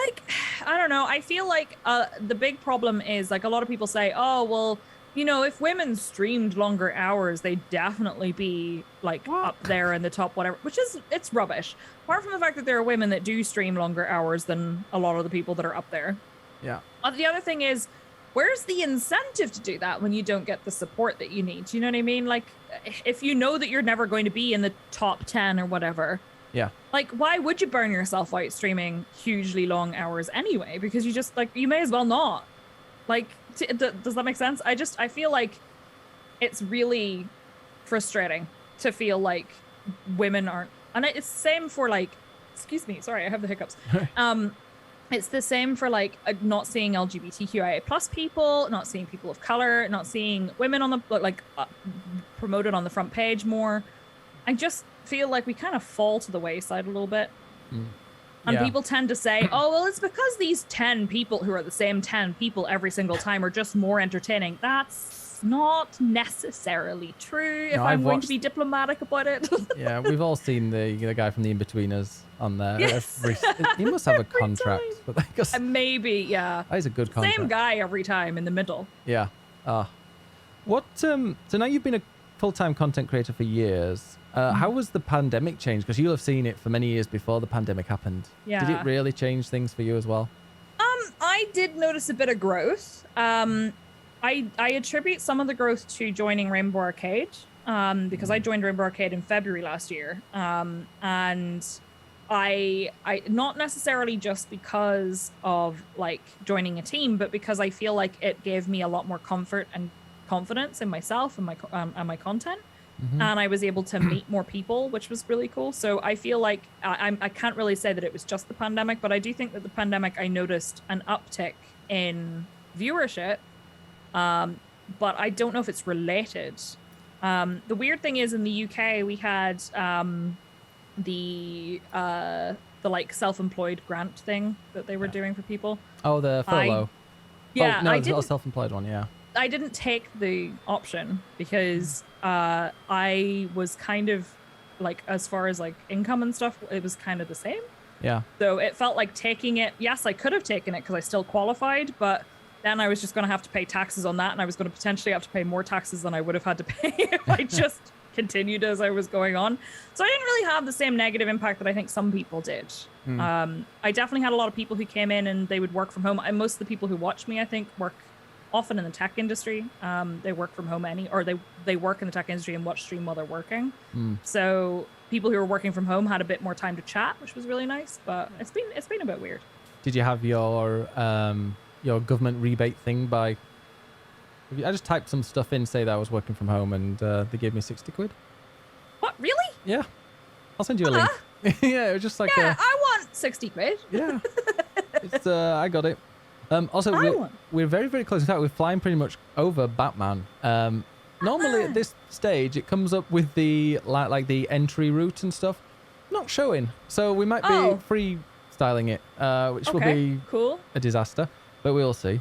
I don't know. I feel like the big problem is like a lot of people say, oh, well, you know, if women streamed longer hours, they'd definitely be like up there in the top, whatever, which is, it's rubbish. Apart from the fact that there are women that do stream longer hours than a lot of the people that are up there. Yeah. The other thing is, where's the incentive to do that when you don't get the support that you need? Do you know what I mean? Like, if you know that you're never going to be in the top 10 or whatever, yeah, like, why would you burn yourself out streaming hugely long hours anyway? Because you just, like, you may as well not. Like, does that make sense? I feel like it's really frustrating to feel like women aren't, and it's the same for, like, excuse me, sorry, I have the hiccups. It's the same for like not seeing LGBTQIA plus people, not seeing people of color, not seeing women on the promoted on the front page more. I just feel like we kind of fall to the wayside a little bit. And people tend to say, oh, well, it's because these 10 people who are the same 10 people every single time are just more entertaining. That's not necessarily true if I'm going to be diplomatic about it. Yeah, we've all seen the guy from the In-Betweeners on there. Yes. He must have a contract. But maybe, yeah. That is a good contract. Same guy every time in the middle. Yeah. What? So now you've been a full-time content creator for years. How was the pandemic change? Because you'll have seen it for many years before the pandemic happened. Yeah. Did it really change things for you as well? I did notice a bit of growth. I attribute some of the growth to joining Rainbow Arcade, because I joined Rainbow Arcade in February last year. And I not necessarily just because of like joining a team, but because I feel like it gave me a lot more comfort and confidence in myself and my content. And I was able to meet more people, which was really cool. So I feel like I can't really say that it was just the pandemic, but I do think that the pandemic, I noticed an uptick in viewership. But I don't know if it's related. The weird thing is in the UK, we had the like self-employed grant thing that they were doing for people. Oh, the furlough. I did a self-employed one. Yeah. I didn't take the option because I was kind of like, as far as like income and stuff, it was kind of the same. Yeah. So it felt like taking it. Yes, I could have taken it because I still qualified, but then I was just going to have to pay taxes on that, and I was going to potentially have to pay more taxes than I would have had to pay if I just continued as I was going on. So I didn't really have the same negative impact that I think some people did. I definitely had a lot of people who came in and they would work from home. And most of the people who watch me, I think, work often in the tech industry. They work from home they work in the tech industry and watch stream while they're working. So people who were working from home had a bit more time to chat, which was really nice, but it's been a bit weird. did you have your government rebate thing by? I just typed some stuff in, say that I was working from home, and they gave me 60 quid. What, really? Yeah, I'll send you a link. Yeah, it was just like I want 60 quid. Yeah, it's I got it. Also, we're very, very close. In fact, we're flying pretty much over Batman. Normally at this stage, it comes up with the like the entry route and stuff, not showing. So we might be freestyling it, which will be cool. A disaster, but we'll see.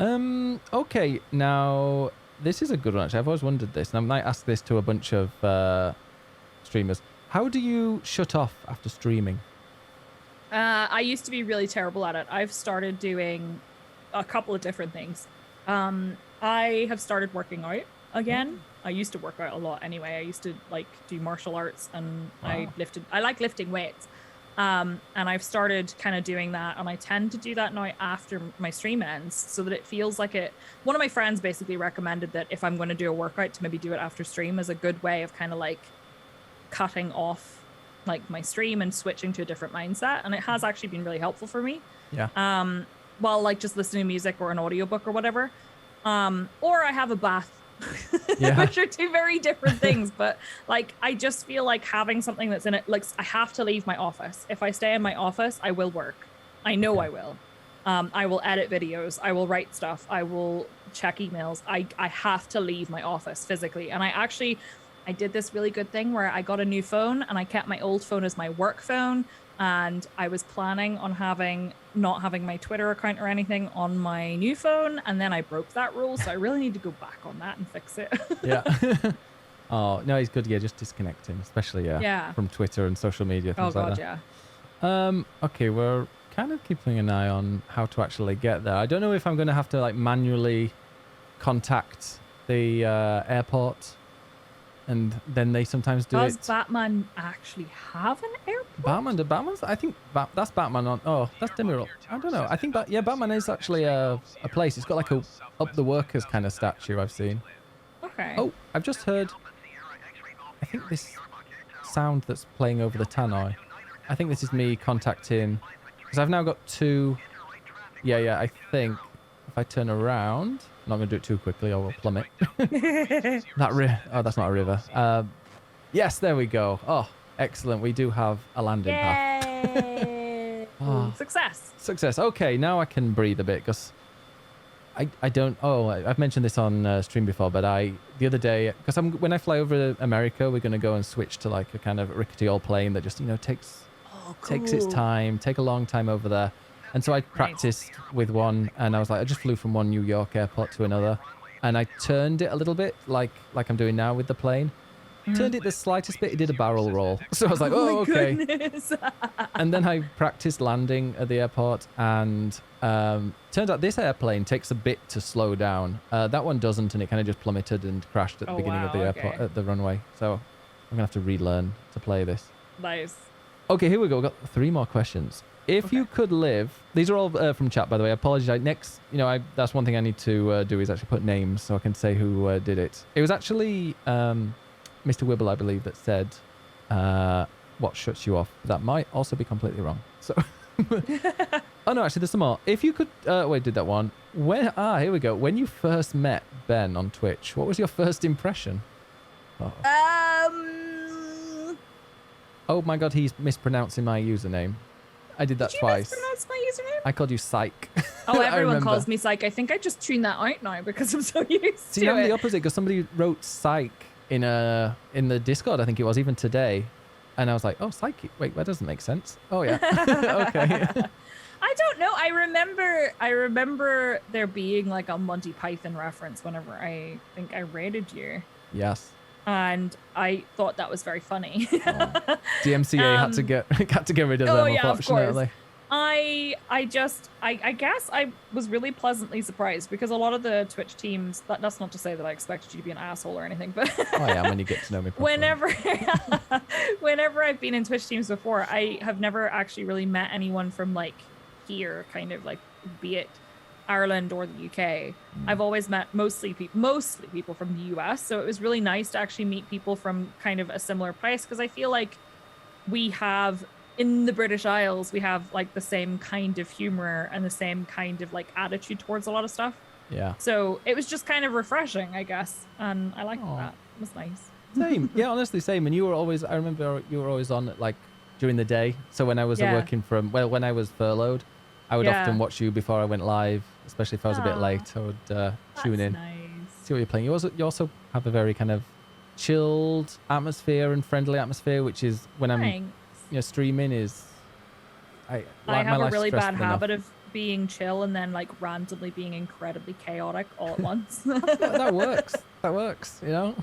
Okay, now this is a good one. Actually, I've always wondered this, and I might ask this to a bunch of streamers. How do you shut off after streaming? I used to be really terrible at it. I've started doing a couple of different things. I have started working out again. I used to work out a lot anyway. I used to like do martial arts, and I like lifting weights. And I've started kind of doing that, and I tend to do that now after my stream ends, so that it feels like it. One of my friends basically recommended that if I'm going to do a workout, to maybe do it after stream as a good way of kind of like cutting off like my stream and switching to a different mindset, and it has actually been really helpful for me. While like just listening to music or an audiobook or whatever, or I have a bath. Which are two very different things, but like I just feel like having something that's in it, like I have to leave my office. If I stay in my office, I will work. I know I will. I will edit videos, I will write stuff, I will check emails. I have to leave my office physically. And I did this really good thing where I got a new phone, and I kept my old phone as my work phone, and I was planning on not having my Twitter account or anything on my new phone, and then I broke that rule, so I really need to go back on that and fix it. Oh no, it's good. Just disconnecting, especially from Twitter and social media, things like that. Okay, we're kind of keeping an eye on how to actually get there. I don't know if I'm going to have to like manually contact the airport. And then they sometimes do it. Does Batman actually have an airport? Batman's? I think that's Batman on. Oh, that's Demirel. I don't know. I think Batman is actually a place. It's got like a up the workers kind of statue I've seen. Okay. Oh, I've just heard. I think this sound that's playing over the tannoy. I think this is me contacting, because I've now got two. Yeah. I think if I turn around. I'm not going to do it too quickly or we'll plummet. That's not a river. Yes, there we go. Oh, excellent. We do have a landing path. Success. Okay, now I can breathe a bit, because I don't... Oh, I've mentioned this on stream before, but the other day... Because when I fly over America, we're going to go and switch to like a kind of rickety old plane that just, takes its time, take a long time over there. And so I practiced with one, and I was like, I just flew from one New York airport to another, and I turned it a little bit, like I'm doing now with the plane. Turned it the slightest bit, it did a barrel roll. So I was like, okay. Goodness. And then I practiced landing at the airport, and turns out this airplane takes a bit to slow down. That one doesn't, and it kind of just plummeted and crashed at the beginning of the airport, at the runway. So I'm going to have to relearn to play this. Nice. Okay, here we go. We've got 3 more questions. If you could live, these are all from chat, by the way. I apologize. Next, that's one thing I need to do is actually put names so I can say who did it. It was actually Mr. Wibble, I believe, that said what shuts you off. That might also be completely wrong. So, oh no, actually, there's some more. If you could, wait, did that one? Here we go. When you first met Ben on Twitch, what was your first impression? Oh my God, he's mispronouncing my username. I did that twice. Did you mispronounce my username? I called you Psyche. Oh, everyone calls me Psyche. I think I just tuned that out now because I'm so used to it. See, I'm the opposite, because somebody wrote Psyche in the Discord, I think it was, even today. And I was like, oh, Psyche. Wait, that doesn't make sense. Oh, yeah. Okay. I don't know. I remember there being like a Monty Python reference whenever I think I raided you. Yes. And I thought that was very funny. DMCA had to get rid of them, unfortunately. Of course. I guess I was really pleasantly surprised, because a lot of the Twitch teams, that's not to say that I expected you to be an asshole or anything, but I am when you get to know me properly. Whenever I've been in Twitch teams before, I have never actually really met anyone from like here, kind of like, be it Ireland or the UK. I've always met mostly people from the US, so it was really nice to actually meet people from kind of a similar place, because I feel like we have in the British Isles, we have like the same kind of humor and the same kind of like attitude towards a lot of stuff. Yeah. So it was just kind of refreshing, I guess. And I liked Aw. that. It was nice. Same. Yeah, honestly, same. And you were always, I remember you were always on like during the day. So when I was Yeah. working from, well, when I was furloughed, I would Yeah. often watch you before I went live, especially if I was a bit Aw. late. I would tune That's in, nice. see what you're playing. You also have a very kind of chilled atmosphere and friendly atmosphere, which is when I'm Thanks. streaming is. I my have a life's really bad stressful enough. habit of being chill and then like randomly being incredibly chaotic all at once. That works. That works. You know.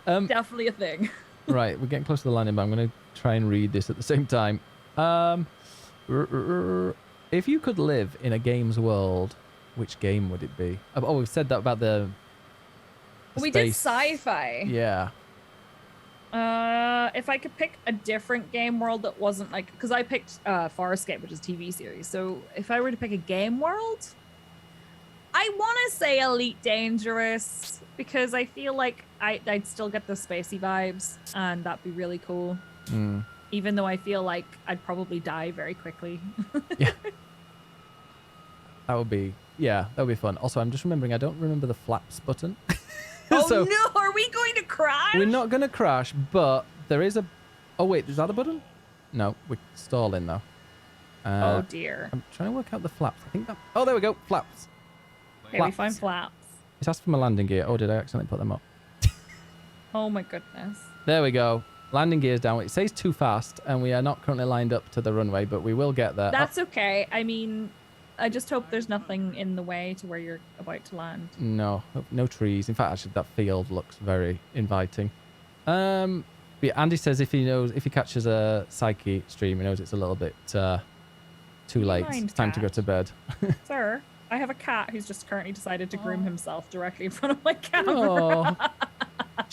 Definitely a thing. Right, we're getting close to the landing, but I'm going to try and read this at the same time. If you could live in a game's world, which game would it be? Oh, we've said that about the We did space. sci-fi. Yeah. If I could pick a different game world that wasn't like, because I picked Farscape, which is a TV series. So if I were to pick a game world, I want to say Elite Dangerous because I feel like I'd still get the spacey vibes and that'd be really cool. Mm. Even though I feel like I'd probably die very quickly. Yeah. That would be fun. Also, I'm just remembering, I don't remember the flaps button. Oh So, no, are we going to crash? we're not going to crash, but there is a... Oh, wait, is that a button? No, we're stalling, though. Oh dear. I'm trying to work out the flaps. I think that... Oh, there we go. Flaps. Okay, we find flaps. It's asked for my landing gear. Oh, did I accidentally put them up? Oh my goodness. There we go. Landing gears down. It says too fast, and we are not currently lined up to the runway, but we will get there. That's okay. I mean, I just hope there's nothing in the way to where you're about to land. No, no trees. In fact, actually, that field looks very inviting. But yeah, Andy says if he catches a Psyche stream, he knows it's a little bit too late. It's time to go to bed. Sir, I have a cat who's just currently decided to groom himself directly in front of my camera. Oh.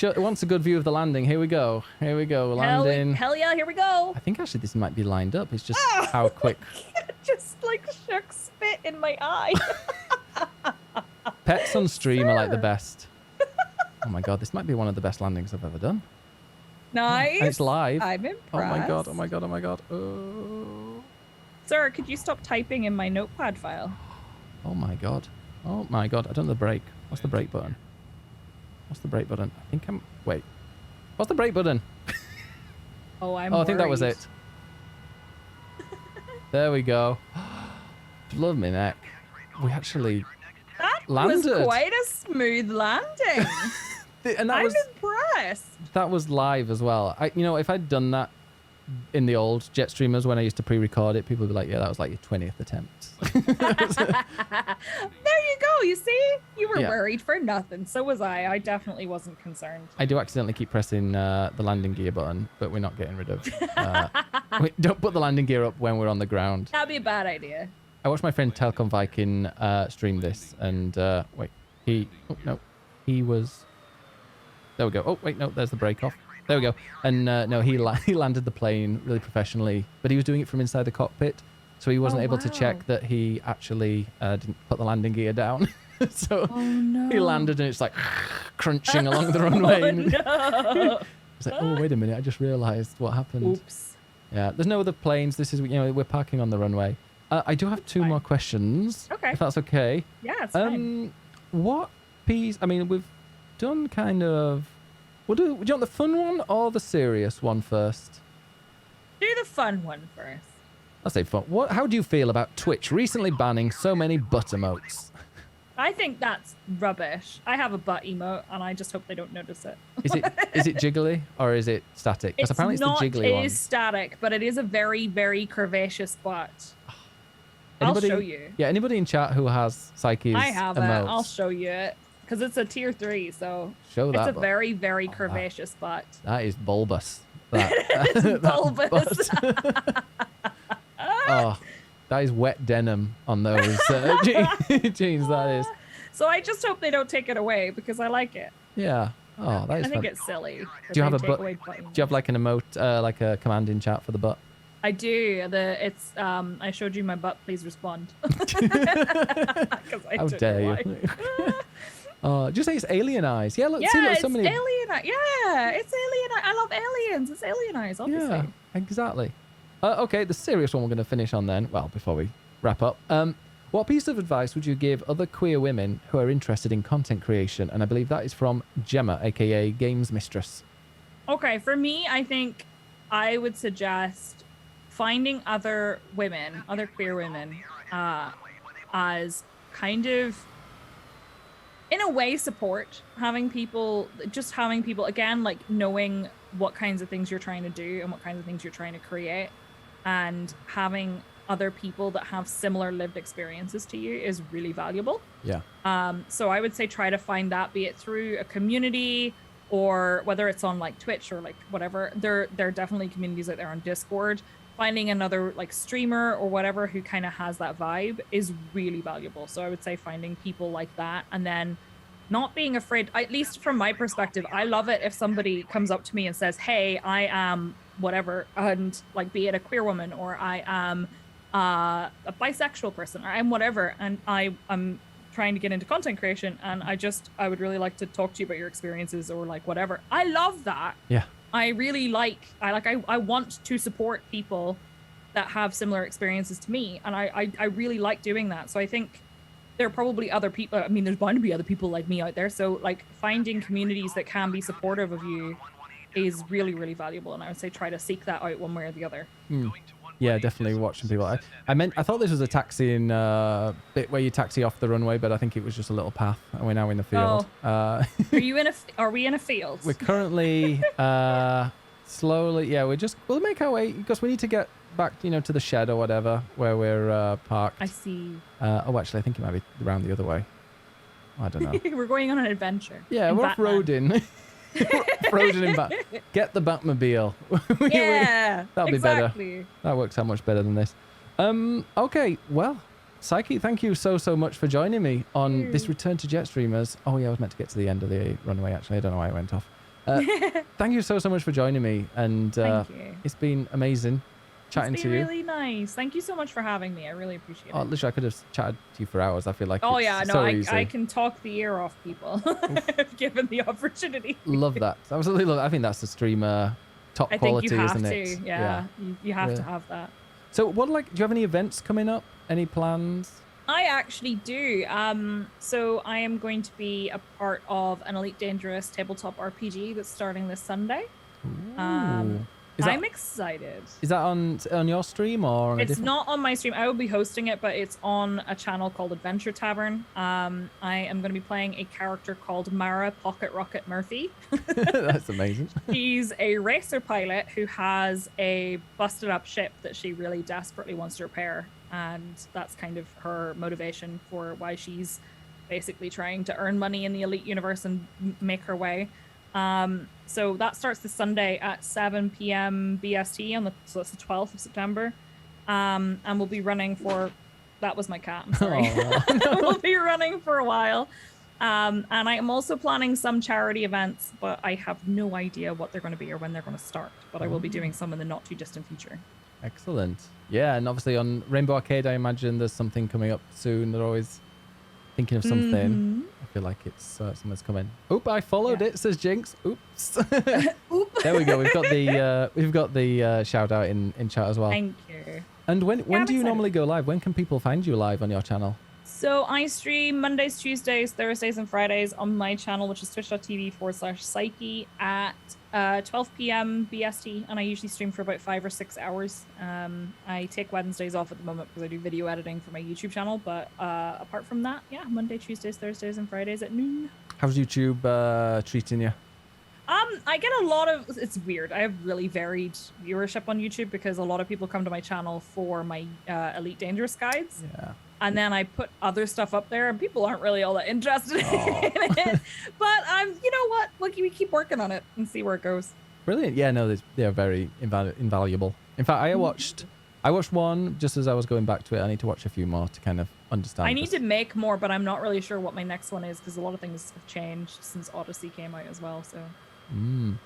It wants a good view of the landing. Here we go. Landing. Hell yeah, here we go. I think actually this might be lined up. It's just how quick. Just like shook spit in my eye. Pets on stream are like the Sir. best. Oh my god, this might be one of the best landings I've ever done. Nice. And it's live. I'm impressed. Oh my god, oh my god, oh my god. Oh. Sir, could you stop typing in my notepad file? Oh my god. Oh my god. I don't know the brake. What's the brake button? I think I'm... Wait. What's the brake button? Oh, I think that was it. There we go. Love me neck. We actually That landed. was quite a smooth landing. And that I'm was impressed. that was live as well. If I'd done that in the old Jetstreamers when I used to pre-record it, people would be like, yeah, that was like your 20th attempt. There you go. You see? You were Yeah. worried for nothing. So was I. I definitely wasn't concerned. I do accidentally keep pressing the landing gear button, but we're not getting rid of. Don't put the landing gear up when we're on the ground. That'd be a bad idea. I watched my friend Telcom Viking stream this, and he was. There we go. Oh wait, no, there's the break off. There we go. And no, he landed the plane really professionally, but he was doing it from inside the cockpit, so he wasn't able to check that he actually didn't put the landing gear down. So he landed, and it's like crunching along the runway. Oh, And no. it's like, oh wait a minute, I just realised what happened. Oops. Yeah, there's no other planes. This is, we're parking on the runway. I do have two more questions. Okay. If that's okay. Yeah, it's fine. What piece? I mean, we've done kind of. Do you want the fun one or the serious one first? Do the fun one first. I'll say fun. How do you feel about Twitch recently banning so many butt emotes? I think that's rubbish. I have a butt emote, and I just hope they don't notice it. Is it jiggly or is it static? Because apparently it's the jiggly one. It is static, but it is a very, very curvaceous butt. I'll show you. Yeah, anybody in chat who has Psyche's I have emotes, it. I'll show you it. Because it's a tier 3, so show that. it's a butt. very, very curvaceous butt. That is bulbous. That, It is that bulbous. butt. Oh, that is wet denim on those jeans. That is. So I just hope they don't take it away because I like it. Yeah. Oh, that is I think fun. it's silly. Do you have a butt? butt? Do you have like an emote, like a command in chat for the butt? I do. I showed you my butt. Please respond. How dare you? Just say it's alien eyes. Yeah, look, Yeah, see, look, it's so many. alien. Yeah, it's alien. I love aliens. It's alien eyes, obviously. Yeah, exactly. Okay, the serious one we're going to finish on then. Well, before we wrap up. What piece of advice would you give other queer women who are interested in content creation? And I believe that is from Gemma, aka Games Mistress. Okay, for me, I think I would suggest finding other women, other queer women, as kind of, in a way, support. Having people, again, like knowing what kinds of things you're trying to do and what kinds of things you're trying to create, and having other people that have similar lived experiences to you is really valuable. Yeah. So I would say try to find that, be it through a community or whether it's on like Twitch or like whatever. There are definitely communities out there on Discord. Finding another like streamer or whatever who kind of has that vibe is really valuable. So I would say finding people like that, and then not being afraid, at least from my perspective. I love it if somebody comes up to me and says, hey, I am whatever, and like be it a queer woman, or I am a bisexual person, or I'm whatever, and I'm trying to get into content creation, and I would really like to talk to you about your experiences or like whatever. I love that. Yeah. I really I want to support people that have similar experiences to me, and I really like doing that. So I think there are probably other people, I mean, there's bound to be other people like me out there. So like finding communities that can be supportive of you is really, really valuable. And I would say try to seek that out one way or the other. Yeah, definitely watching people. I thought this was a taxiing bit where you taxi off the runway, but I think it was just a little path, and we're now in the field. Are we in a field? We're currently slowly. Yeah, we'll make our way because we need to get back, to the shed or whatever where we're parked. I see. Actually, I think it might be around the other way. I don't know. We're going on an adventure. Yeah, we're off-roading. Frozen in back. Get the Batmobile. That'll be better. That works out much better than this. Okay, well, Psyche, thank you so much for joining me on this return to Jetstreamers. Oh yeah, I was meant to get to the end of the runway actually. I don't know why it went off. Thank you so much for joining me, and it's been amazing chatting to you. It's been really nice. Thank you so much for having me. I really appreciate it. Literally, I could have chatted to you for hours. I feel like I can talk the ear off people if given the opportunity. Love that. Absolutely love it. I think that's the streamer top quality, isn't it? Yeah. You have to have that. So do you have any events coming up? Any plans? I actually do. So I am going to be a part of an Elite Dangerous tabletop RPG that's starting this Sunday. I'm excited. Is that on your stream or on It's not on my stream. I will be hosting it, but it's on a channel called Adventure Tavern. I am going to be playing a character called Mara Pocket Rocket Murphy. That's amazing. She's a racer pilot who has a busted up ship that she really desperately wants to repair. And that's kind of her motivation for why she's basically trying to earn money in the Elite universe and make her way. So that starts this Sunday at 7 p.m. BST so that's the 12th of September. And we'll be running for, that was my cat, I'm sorry. We'll be running for a while. And I am also planning some charity events, but I have no idea what they're going to be or when they're going to start. But I will be doing some in the not too distant future. Excellent. Yeah, and obviously on Rainbow Arcade, I imagine there's something coming up soon. They're always thinking of something. Mm-hmm. I feel like it's something's coming. Oop! I followed it. Says Jinx. Oops. Oop. There we go. We've got the shout out in chat as well. Thank you. And when do you normally go live? When can people find you live on your channel? So I stream Mondays, Tuesdays, Thursdays, and Fridays on my channel, which is twitch.tv/Psyche at 12 p.m. BST, and I usually stream for about 5 or 6 hours. I take Wednesdays off at the moment because I do video editing for my YouTube channel, but apart from that, yeah, Monday, Tuesdays, Thursdays, and Fridays at noon. How's YouTube treating you? I get a lot of, it's weird. I have really varied viewership on YouTube because a lot of people come to my channel for my Elite Dangerous guides. Yeah. And then I put other stuff up there, and people aren't really all that interested in it. But you know what? We keep working on it and see where it goes. Brilliant. Yeah, no, they're very invaluable. In fact, I watched one just as I was going back to it. I need to watch a few more to kind of understand. I need to make more, but I'm not really sure what my next one is because a lot of things have changed since Odyssey came out as well. So. I'm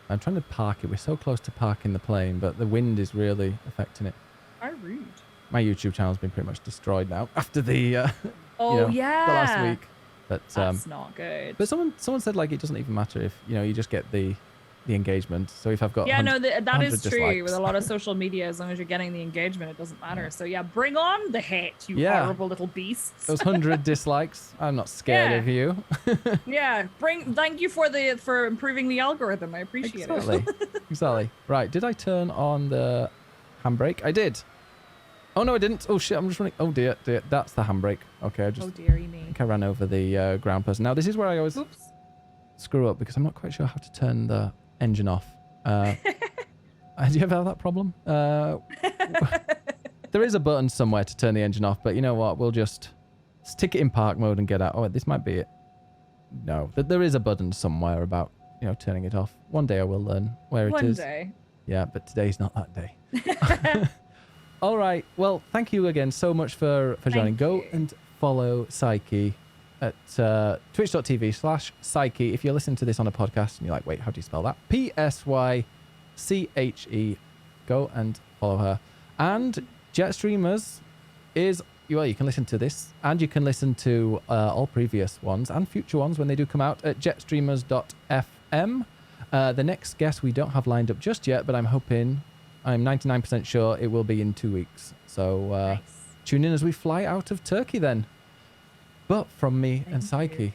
trying to park it. We're so close to parking the plane, but the wind is really affecting it. How rude. My YouTube channel's been pretty much destroyed now after the the last week. But That's not good. But someone said like it doesn't even matter if you just get the the engagement. So if I've got that 100 is true dislikes, with a lot of social media. As long as you're getting the engagement, it doesn't matter. So yeah, bring on the hate, you horrible little beasts. Those 100 dislikes, I'm not scared of you. Yeah, thank you for improving the algorithm. I appreciate it. Exactly. Right, did I turn on the handbrake? I did. Oh no, I didn't. Oh shit, I'm just running. Oh dear. That's the handbrake. Okay, I think I ran over the ground person. Now this is where I always screw up because I'm not quite sure how to turn the engine off. Do you ever have that problem? There is a button somewhere to turn the engine off, but you know what? We'll just stick it in park mode and get out. Oh, this might be it. No, there is a button somewhere about, turning it off. One day I will learn where it is. One day. Yeah, but today's not that day. All right. Well, thank you again so much for joining. Go and follow Psyche at twitch.tv/Psyche. If you're listening to this on a podcast and you're like, wait, how do you spell that? Psyche. Go and follow her. And Jetstreamers is, you can listen to this and you can listen to all previous ones and future ones when they do come out at jetstreamers.fm. The next guest we don't have lined up just yet, but I'm 99% sure it will be in 2 weeks. So tune in as we fly out of Turkey then. But from me and Psyche.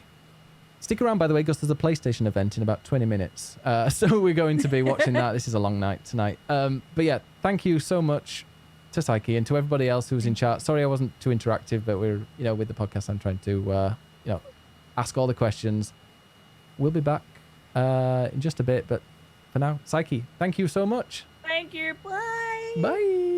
Stick around, by the way, because there's a PlayStation event in about 20 minutes. So we're going to be watching that. This is a long night tonight. But yeah, thank you so much to Psyche and to everybody else who was in chat. Sorry I wasn't too interactive, but we're, with the podcast, I'm trying to, ask all the questions. We'll be back in just a bit, but for now, Psyche, thank you so much. Thank you. Bye. Bye.